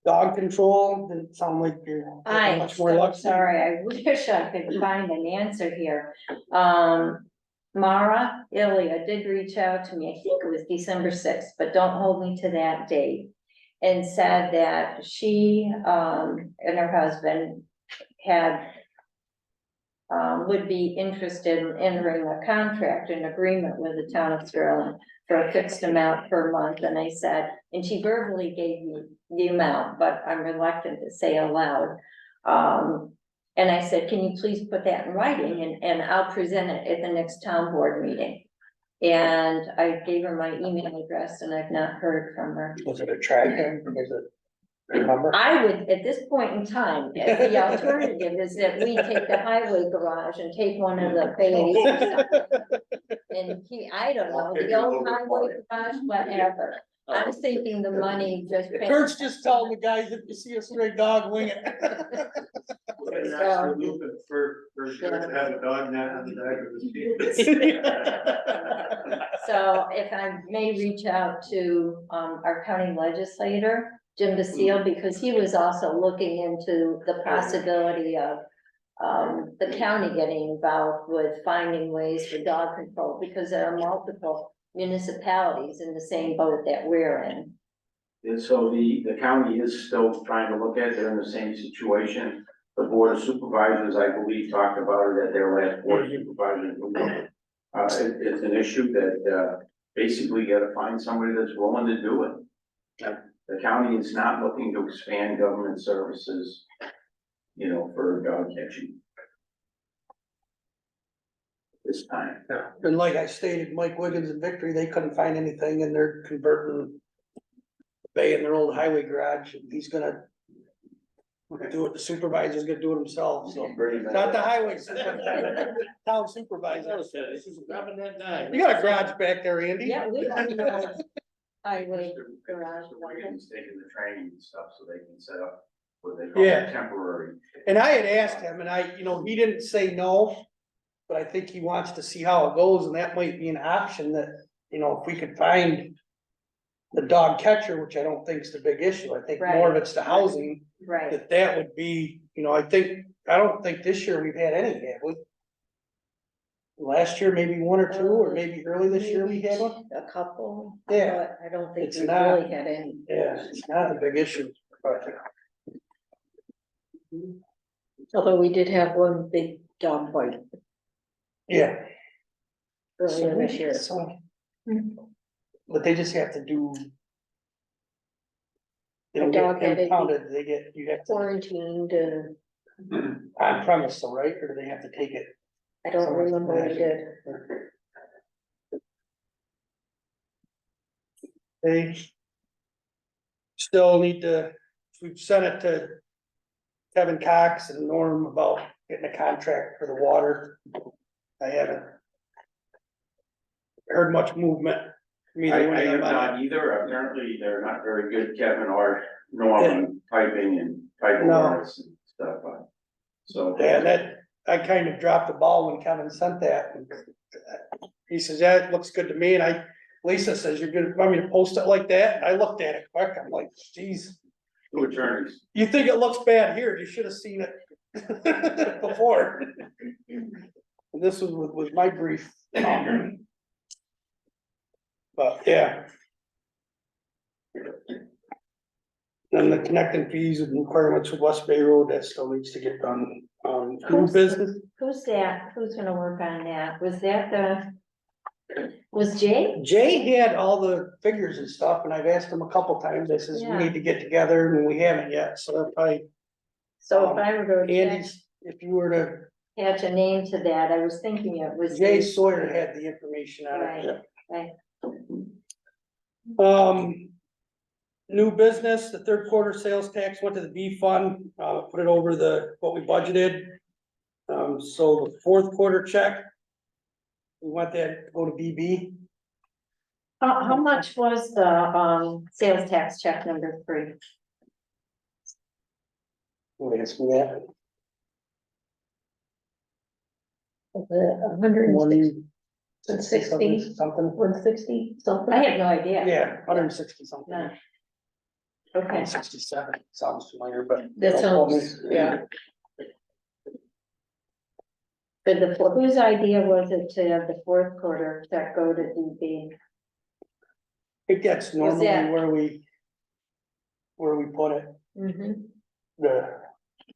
Dog control, didn't sound like you're getting I'm much more so luck. sorry, I wish I could find an answer here. Mara Ilya did reach out to me, I think it was December 6th, but don't hold me to that date. And said that she, and her husband had, would be interested in entering a contract, an agreement with the town of Sterling for a fixed amount per month, and I said, and she verbally gave me the amount, but I'm reluctant to say aloud. And I said, can you please put that in writing, and I'll present it at the next town board meeting. And I gave her my email address, and I've not heard from her. Was it a tractor? Is it? Remember? I would, at this point in time, the alternative is that we take the highway garage and take one of the bays. And I don't know, the old highway garage, whatever. I'm thinking the money just. Kurt's just telling the guys, if you see a stray dog, wing it. And actually looking for sure to have a dog net on the back of his feet. So if I may reach out to, our county legislator, Jim Basile, because he was also looking into the possibility of the county getting involved with finding ways for dog control, because there are multiple municipalities in the same boat that we're in. And so the county is still trying to look at it, they're in the same situation. The board of supervisors, I believe, talked about it at their last board of supervisors meeting. It's an issue that, basically you gotta find somebody that's willing to do it. The county is not looking to expand government services, you know, for dog catching. This time. And like I stated, Mike Wiggins and Victory, they couldn't find anything and they're converting bay in their old highway garage, and he's gonna do it, the supervisor's gonna do it himself, so. Not the highway supervisor, town supervisor. You got a garage back there, Andy? Yeah, we don't know. Highway garage. Wiggins taking the training and stuff so they can set up what they call Yeah. temporary. And I had asked him, and he didn't say no, but I think he wants to see how it goes, and that might be an option that, if we could find the dog catcher, which I don't think is the big issue, I think more of it's the housing, Right, that would be, I don't think this year we've had any, have we? Last year, maybe one or two, or maybe early this year we had one? a couple. Yeah. But I don't think It's we not- really had any. Yeah, it's not a big issue, but. Although we did have one big dog fight Yeah. earlier this year. So- But they just have to do. They don't The dog get had to be impounded, you have to, Quarantined and on premise, though, right, or do they have to take it? I don't Someone's remember what we did. They. Still need to, we've sent it to. Kevin Cox and Norm about getting a contract for the water. I haven't. Heard much movement. from either I one of have them on it. not either, apparently they're not very good, Kevin or Norman, typing and typing No. words and stuff, so. Yeah, that, I kind of dropped the ball when Kevin sent that. He says, yeah, it looks good to me, and Lisa says, you're gonna, want me to post it like that? I looked at it quick, I'm like, geez, Two attorneys. you think it looks bad here, you should have seen it before. And this was my brief. But, yeah. Then the connecting fees and requirements for West Bay Road, that still needs to get done, new business. Who's that? Who's gonna work on that? Was that was Jay? Jay had all the figures and stuff, and I've asked him a couple times, I says, we Yeah. need to get together, and we haven't yet, so if So if I were to Andy's, if you were to, attach a name to that, I was thinking it was. Jay Sawyer had the information on Right, it. right. New business, the third quarter sales tax went to the B fund, put it over what we budgeted. So the fourth quarter check. We want that to go to BB. How much was the, sales tax check number 3? What ask me that? The 160, 160 something, 160 something? I have no idea. yeah, 160 something. No. Okay, 167, sounds familiar, but. that sounds, yeah. But whose idea was it to have the fourth quarter check go to DB? It gets normally that- where we put it, the,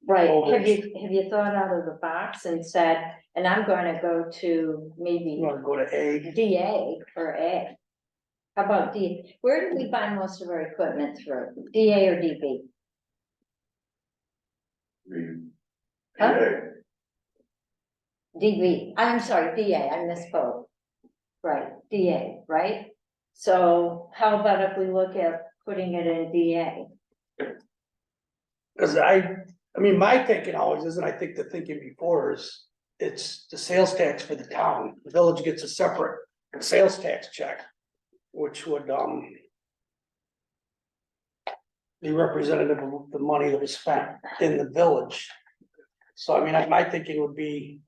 Right, Over. have you thought out of the box and said, and I'm gonna go to maybe you wanna go to A, DA or A? How about D, where do we buy most of our equipment through, DA or DB? Huh? DB, I'm sorry, DA, I misspoke. Right, DA, right? So how about if we look at putting it in DA? cause I mean, my thinking always is, and I think the thinking before is, it's the sales tax for the town, the village gets a separate sales tax check. Which would, be representative of the money that was spent in the village. So I mean, my thinking would be,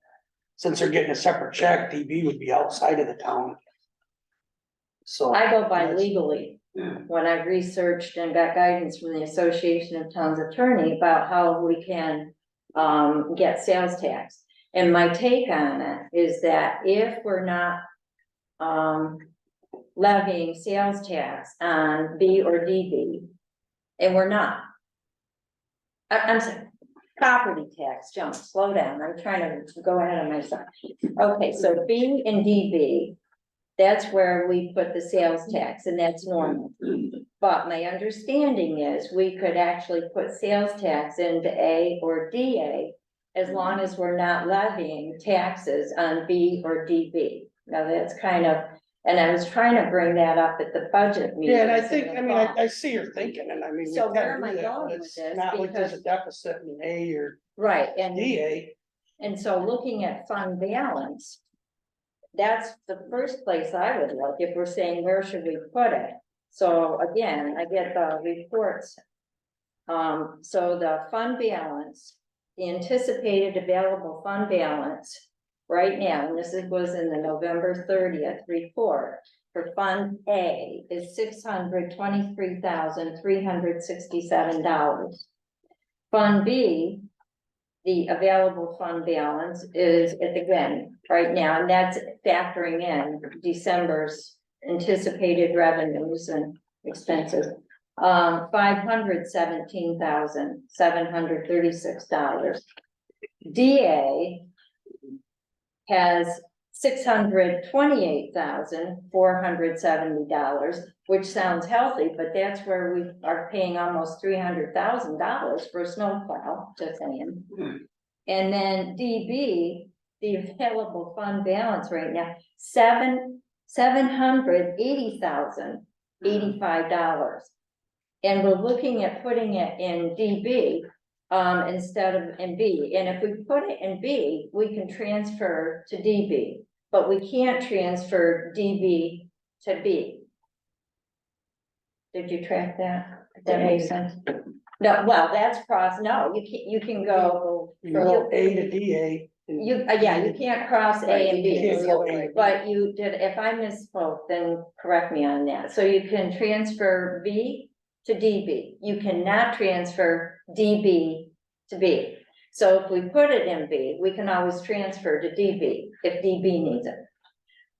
since they're getting a separate check, DB would be outside of the town. So. I go by that's- legally, when I researched and got guidance from the Association of Towns Attorney about how we can get sales tax. And my take on it is that if we're not levying sales tax on B or DB, and we're not. I'm sorry, property tax, Joan, slow down, I'm trying to go ahead of myself. Okay, so B and DB, that's where we put the sales tax, and that's normal. But my understanding is we could actually put sales tax into A or DA as long as we're not levying taxes on B or DB. Now, that's kind of, and I was trying to bring that up at the budget meeting. Yeah, and I think, I mean, I see your thinking, and I mean. we So kinda where am do I that, going but with it's this? Not like there's a Because- deficit in A or Right, and. DA. And so looking at fund balance, that's the first place I would look, if we're saying, where should we put it? So again, I get the reports. So the fund balance, the anticipated available fund balance right now, and this was in the November 30th report, for Fund A is $623,367. Fund B, the available fund balance is, again, right now, and that's factoring in December's anticipated revenues and expenses. $517,736. DA has $628,470, which sounds healthy, but that's where we are paying almost $300,000 for a snowplow, just saying. And then DB, the available fund balance right now, $780,085. And we're looking at putting it in DB, instead of in B, and if we put it in B, we can transfer to DB, but we can't transfer DB to B. Did you track that? Did that make sense? No, well, that's no, you can go. You go A to DA. and Yeah, you can't cross A and You B. can't go A to B. But you did, if I misspoke, then correct me on that. So you can transfer B to DB. You cannot transfer DB to B. So if we put it in B, we can always transfer to DB if DB needs it.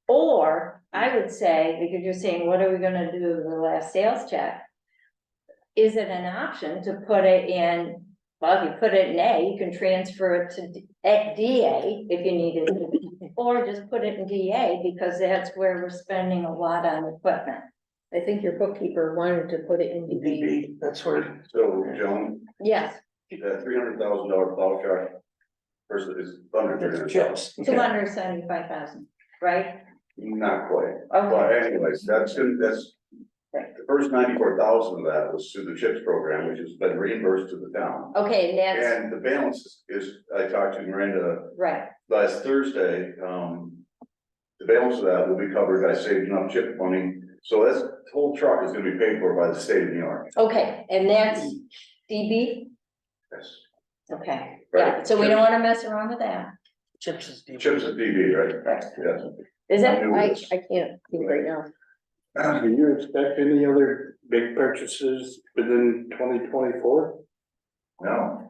Or I would say, because you're saying, what are we gonna do with the last sales check? Is it an option to put it in, well, if you put it in A, you can transfer it to DA if you needed to, or just put it in DA because that's where we're spending a lot on equipment. I think your bookkeeper wanted to put it in DB. DB, that's where, So, Joan, Yes, that $300,000 plow truck versus is under it's 300,000. chips. 275,000, right? Not quite, Okay, but anyways, that's good, that's. Right. The first 94,000 of that was through the CHIPS program, which has been reimbursed to the town. okay, and that's, And the balance is, I talked to Miranda right, last Thursday, the balance of that will be covered by saving up CHIP money. So this whole truck is gonna be paid for by the state of New York. okay, and that's DB, Yes. okay, yeah, Right. so we don't wanna mess around with that. Chips is DB. CHIPS is DB, right? Right. Yes. Is it? I can't think right now. Do you expect any other big purchases within 2024? No,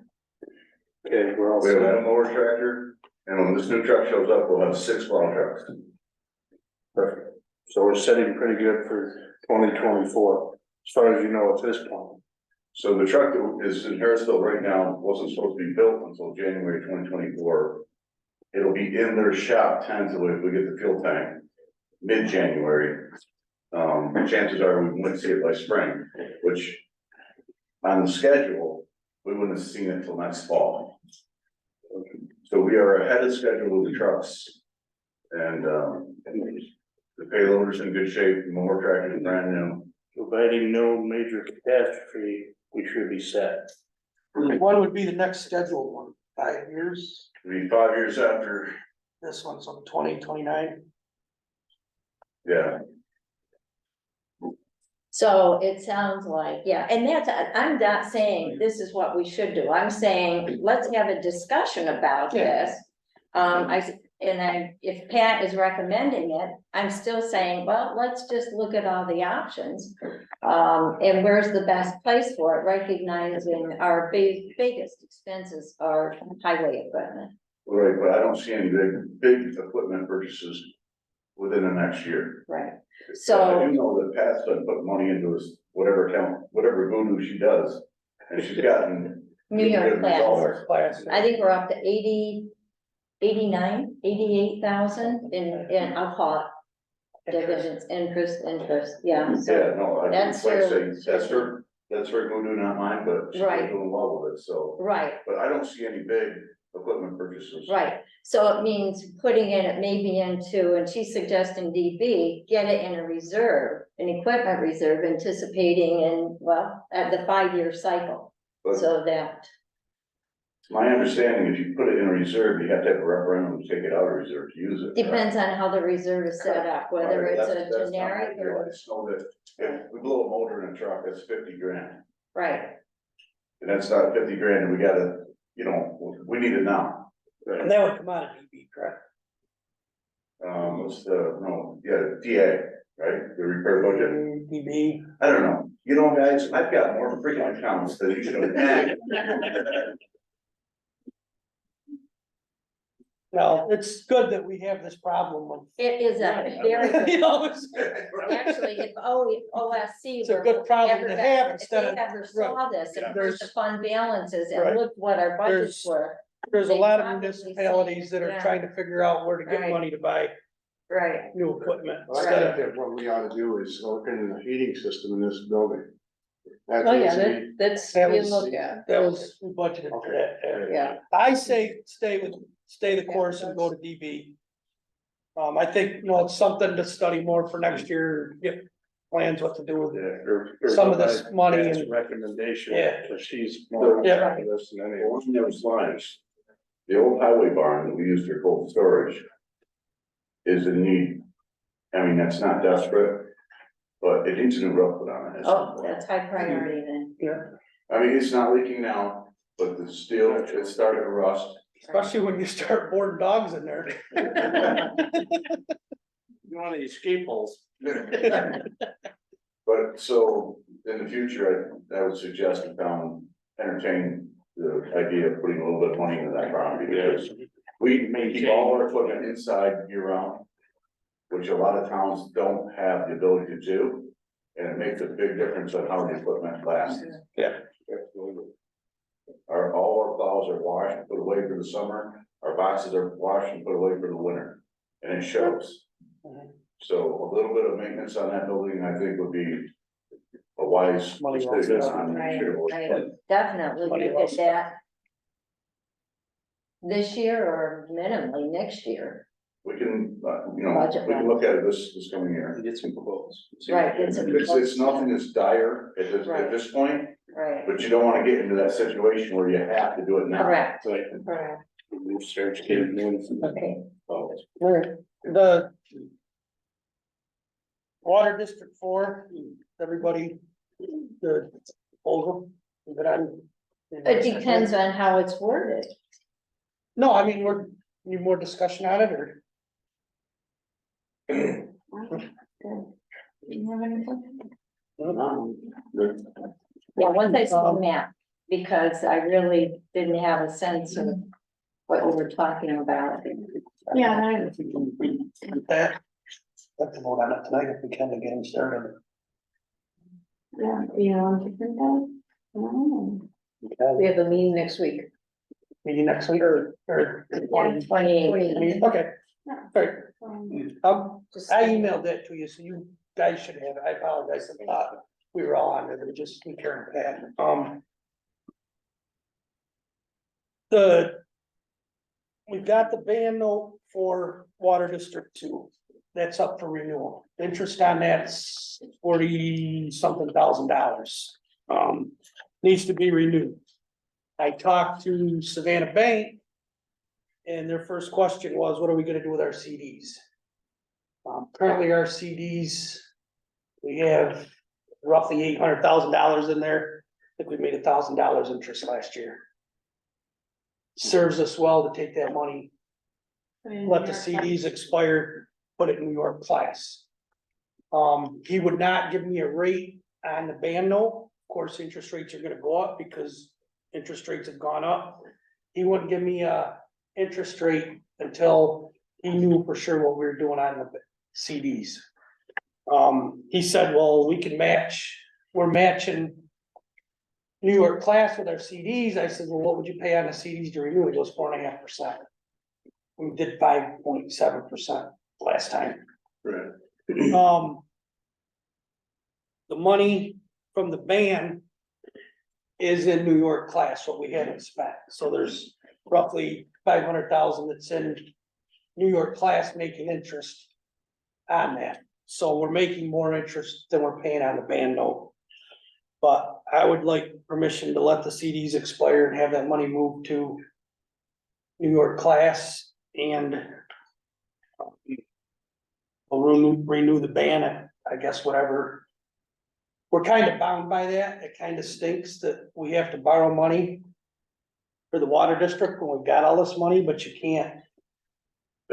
Okay, we're all we have set. a mower tractor, and when this new truck shows up, we'll have 6 plow trucks. Perfect. So we're setting pretty good for 2024, as far as you know at this point. So the truck that is in Harrisville right now wasn't supposed to be built until January 2024. It'll be in their shop tentatively if we get the fuel tank mid-January. Chances are we wouldn't see it by spring, which on the schedule, we wouldn't have seen it till next fall. So we are ahead of schedule with the trucks. And the payloader's in good shape, the mower tractor is brand new. Providing no major catastrophe, we should be set. When would be the next scheduled one? 5 years? It'll be 5 years after, This one's on 2029. yeah. So it sounds like, yeah, and that's, I'm not saying this is what we should do, I'm saying, let's have a discussion about Yeah. this. If Pat is recommending it, I'm still saying, well, let's just look at all the options. And where's the best place for it, recognizing our biggest expenses are highway equipment. Right, but I don't see any big equipment purchases within the next year. right. I So, do know that Pat's been putting money into his, whatever account, whatever voodoo she does, and she's gotten. New York good class, results. Class. I think we're up to 88,000 in, I'll call it dividends, interest, yeah, Yeah, so, no, I, That's like I her- say, that's her voodoo, not mine, but she's Right. doing well with it, so. right. But I don't see any big equipment purchases. Right, so it means putting it maybe into, and she's suggesting DB, get it in a reserve, an equipment reserve, anticipating in, well, at the 5-year cycle. But So that, it's my understanding, if you put it in a reserve, you have to have a referendum to take it out of reserve to use it. depends on how the reserve is set up, whether Right, it's that's a not generic ideal. I or, just know that if we blow a motor in a truck, that's 50 grand, right, and that's not 50 grand, and we gotta, you know, we need it now. And that would come out of DB, correct? What's the, no, yeah, DA, right, the repair budget. DB. I don't know, you know, guys, I've got more freaking accounts than you should have. No, it's good that we have this problem of. it is a very You good. know, it's, Actually, if OSC. It's a were good problem ever to got- have if instead of- They ever saw this and heard the There's- fund balances and Right. looked what our budgets There's- were, there's a They lot of probably municipalities that are yeah. trying to figure out where to get Right. money to buy right, new equipment. I Instead think of, that what we ought to do is look into the heating system in this building. That's oh, yeah, easy. that's, That we was- look at, that was, we budgeted for that. yeah. I say stay the course and go to DB. I think, it's something to study more for next year, get plans what to do with it. Some of this money and- Recommendation. Yeah. So she's. Yeah. This and any. Along those lines, the old highway barn that we used for cold storage is in need. I mean, that's not desperate, but it needs a new roof put on it. at some Oh, point. that's high priority then, I mean, it's not leaking now, but the steel, it's starting to rust. Especially when you start boarding dogs in there. One of these escape holes. But so in the future, I would suggest the town entertain the idea of putting a little bit of money into that property because we may keep all our equipment inside year round, which a lot of towns don't have the ability to do. And it makes a big difference on how the equipment lasts. Absolutely. All our plows are washed, and put away for the summer, our boxes are washed and put away for the winter, and it shows. So a little bit of maintenance on that building, I think would be a wise Money well decision spent. on right, shareholder right, fund. definitely Money look well at spent. that. This year or minimally next year, We can, we Budget can look at it this coming year. Get some quotes. right, it's a. It's nothing that's dire at Right. this point, Right, but you don't wanna get into that situation where you have to do it now. correct, Like, correct, we've searched it. okay, The Water District 4, everybody, the proposal, is it on? it depends on how it's worded. No, I mean, need more discussion on it, or? Yeah, once I saw the map, because I really didn't have a sense of what we were talking about. Yeah, That, have to vote on it tonight if we can to get them started. different day? Oh. We have a meeting next week. Meeting next week or? Yeah. 28. Okay, alright, Just- I emailed that to you, so you guys should have it, I apologize, I thought we were all on it, but just we turned that, we've got the ban note for Water District 2, that's up for renewal, interest on that's $40-something thousand, needs to be renewed. I talked to Savannah Bank, and their first question was, what are we gonna do with our CDs? Currently our CDs, we have roughly $800,000 in there. I think we made $1,000 interest last year. Serves us well to take that money, let the CDs expire, put it in your class. He would not give me a rate on the ban note. Of course, interest rates are gonna go up because interest rates have gone up. He wouldn't give me a interest rate until he knew for sure what we were doing on CDs. He said, well, we can match, we're matching New York class with our CDs. I said, well, what would you pay on the CDs to renew? He goes 4.5%. We did 5.7% last time. Right. The money from the ban is in New York class, what we haven't spent. So there's roughly 500,000 that's in New York class making interest on that. So we're making more interest than we're paying on the ban note. But I would like permission to let the CDs expire and have that money moved to New York class and we'll renew the ban at, I guess, whatever. We're kind of bound by that. It kind of stinks that we have to borrow money for the water district when we've got all this money, but you can't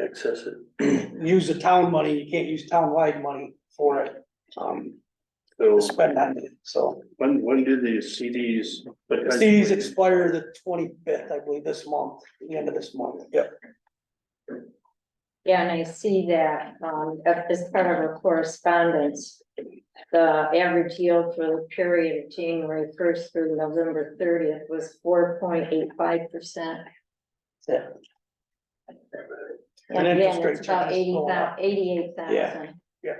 Access it. use the town money. You can't use town-wide money for it. So To spend on it, so. when did the CDs? CDs expire the 25th, I believe, this month, the end of this month, yep. Yeah, and I see that, as part of our correspondence, the average yield for the period of January first through November 30th was 4.85%. Yeah. And And again, interest it's rates are about just going up. 88,000. Yeah.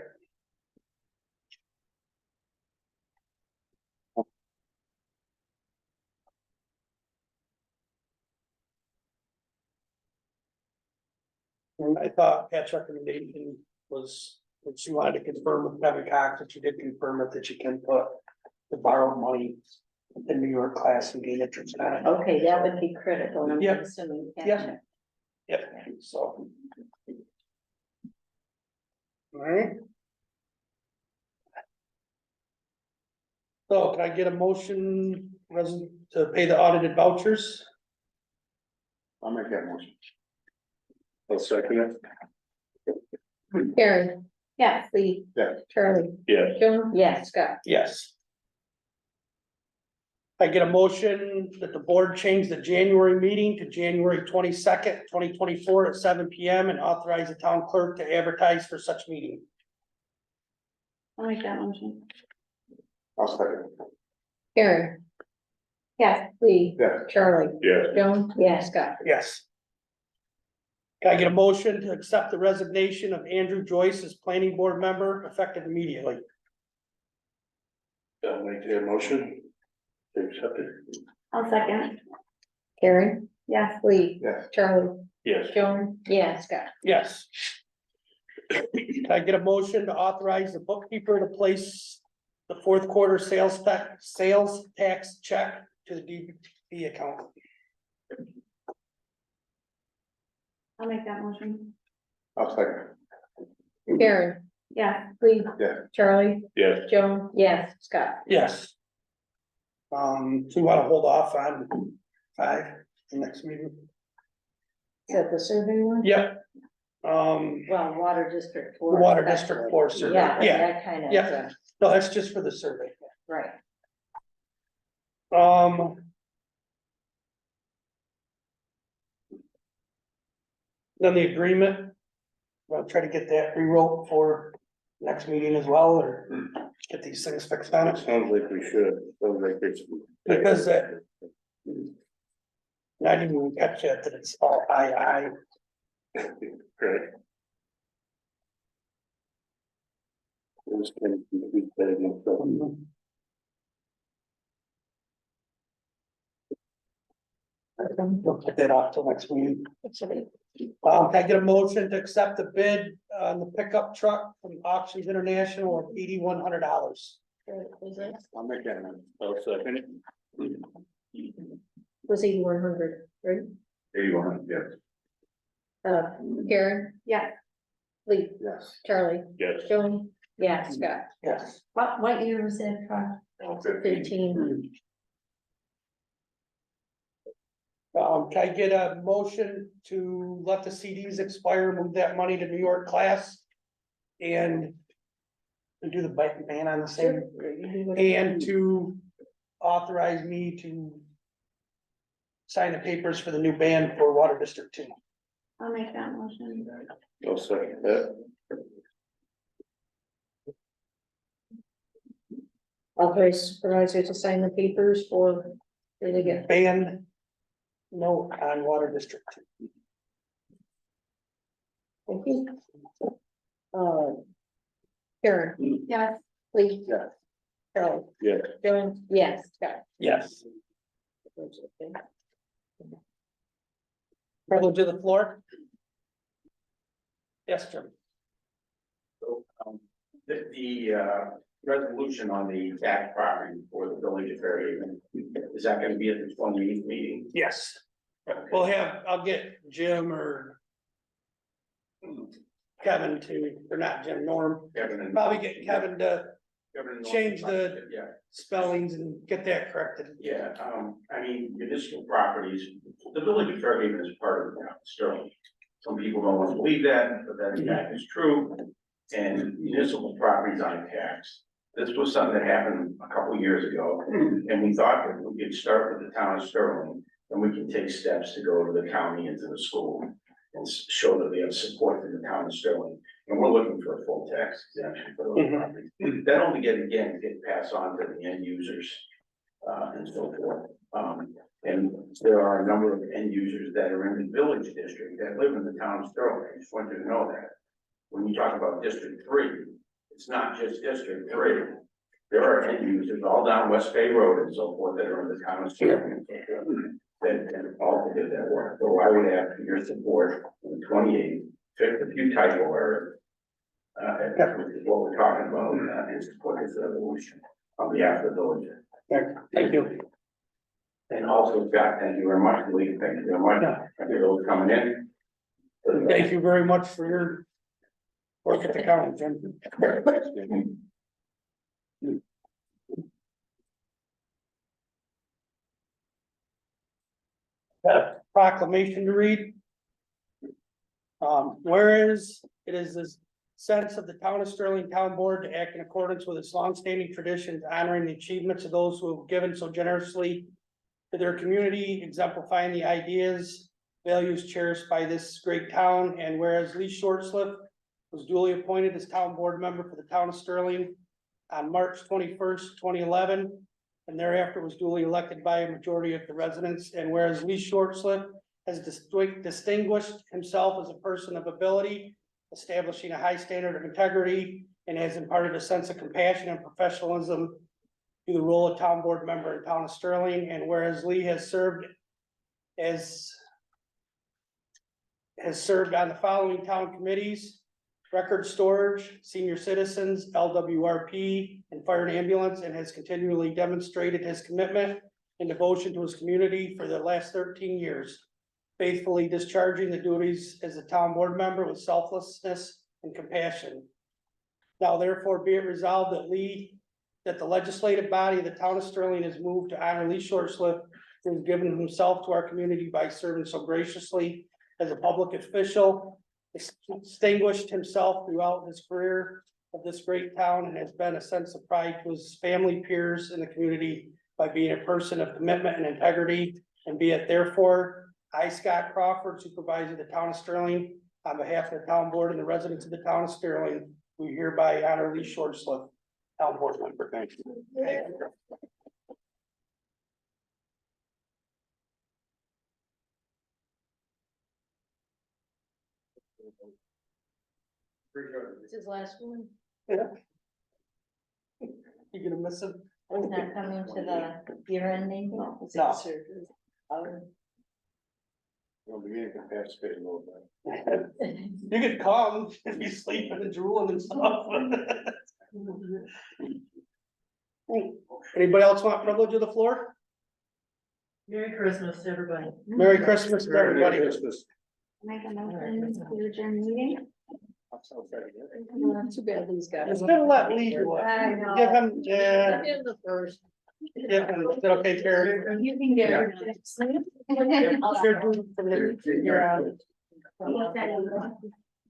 And I thought Pat's recommendation was, that she wanted to confirm with Kevin Cox, that she did confirm it, that you can put the borrowed money in New York class and gain interest on it. Okay, that would be critical, and I'm Yep. assuming. Yep. Yep, so. Alright. So can I get a motion to pay the audited vouchers? I'll make that motion. I'll second it. Karen, Yes, Lee. Yeah. Charlie. Yeah. Joan, yes, Scott. Yes. I get a motion that the board change the January meeting to January 22nd, 2024 at 7 PM and authorize the town clerk to advertise for such meeting. I'll make that motion. I'll second it. Karen, Yes, Lee. Yeah. Charlie. Yeah. Joan, yes, Scott. Yes. Can I get a motion to accept the resignation of Andrew Joyce as planning board member effective immediately? I'll make that motion. To accept it. I'll second. Karen, Yes, Lee. Yes. Charlie. Yes. Joan, yes, Scott. Yes. Can I get a motion to authorize the bookkeeper to place the fourth quarter sales tax check to the DB account? I'll make that motion. I'll second Karen, Yes, Lee. Yeah. Charlie. it. Yes. Joan, yes, Scott. Yes. So you wanna hold off on 5, the next meeting? Is that the survey one? Yep. Well, water district four. Water District 4 survey. Yeah, but Yeah, that kind of, yeah. No, that's just for the survey. right. Then the agreement. I'll try to get that rewrote for next meeting as well, or get these things fixed on it. Sounds like we should. Sounds like it's. Because that. I didn't even catch that it's all I. Great. This can be better than so. We'll put that off till next meeting. Can I get a motion to accept the bid on the pickup truck from Auctions International of $8,100? I'll make that one. I'll second it. Was 8,100, right? 81, yes. Karen, yes, Lee, Yes. Charlie, Yes. Joan, yes, Scott. Yes. What year was that car? 15. Can I get a motion to let the CDs expire, move that money to New York class? And to do the bike ban on the same, and to authorize me to sign the papers for the new ban for Water District 2. I'll make that motion. I'll second that. Authorize supervisor to sign the papers for, there they get. ban note on water district. Thank you. Karen, Yes. please. Yeah. Carol. Yeah. Joan. Yes. Scott. Yes. Privilege of the floor. Yes, Jim. So, the resolution on the tax property for the village of Fairhaven, is that gonna be at the 28th meeting? Yes. We'll have, I'll get Jim or Kevin to, or not Jim, Norm, Kevin and- probably get Kevin to Kevin and- change the- Yeah. spellings and get that corrected. Yeah, I mean, municipal properties, the village of Fairhaven is part of the town of Sterling. Some people don't want to believe that, but that in fact is true. And municipal properties aren't taxed. This was something that happened a couple of years ago, and we thought that we could start with the town of Sterling, and we can take steps to go to the county and to the school and show that we have support in the town of Sterling. And we're looking for a full tax exemption for those properties. That only get passed on to the end users, and so forth. And there are a number of end users that are in the village district that live in the town of Sterling. I just want you to know that. When you talk about District 3, it's not just District 3. There are end users all down West Bay Road and so forth that are in the town of Sterling. That all did that work. So I would ask for your support on the 28th, fix a few typo errors. Which is what we're talking about, and support this resolution on behalf of the village. Thank you. And also, Scott, thank you very much, Lee, thank you very much, for those coming in. Thank you very much for your work at the county, Jim. Got a proclamation to read. Whereas it is the sense of the town of Sterling Town Board to act in accordance with its longstanding traditions, honoring the achievements of those who have given so generously to their community, exemplifying the ideas, values cherished by this great town, and whereas Lee Shortslip was duly appointed as town board member for the town of Sterling on March 21st, 2011, and thereafter was duly elected by a majority of the residents, and whereas Lee Shortslip has distinguished himself as a person of ability, establishing a high standard of integrity, and has imparted a sense of compassion and professionalism to the role of town board member in town of Sterling, and whereas Lee has served on the following town committees: record storage, senior citizens, LWRP, and fire and ambulance, and has continually demonstrated his commitment and devotion to his community for the last 13 years, faithfully discharging the duties as a town board member with selflessness and compassion. Now therefore be it resolved that the legislative body of the town of Sterling has moved to honor Lee Shortslip, who has given himself to our community by serving so graciously as a public official, distinguished himself throughout his career of this great town, and has been a sense of pride to his family, peers, and the community by being a person of commitment and integrity. And be it therefore, I, Scott Crawford, supervisor of the town of Sterling, on behalf of the town board and the residents of the town of Sterling, we hereby honor Lee Shortslip, town board member. Thank you. Thank you. It's his last one. Yeah. You gonna miss him? Is that coming to the year ending? No. Well, the meeting can participate a little bit. You could come if you sleeping and drooling and stuff. Anybody else want privilege of the floor? Merry Christmas, everybody. Merry Christmas to everybody. Make a motion to adjourn meeting. Too bad these guys. Just gonna let Lee do it. I know. Give him, Give him the first. give him, is that okay, Terry? You can get Yeah. rid of it. Sure, do it from the- you're on.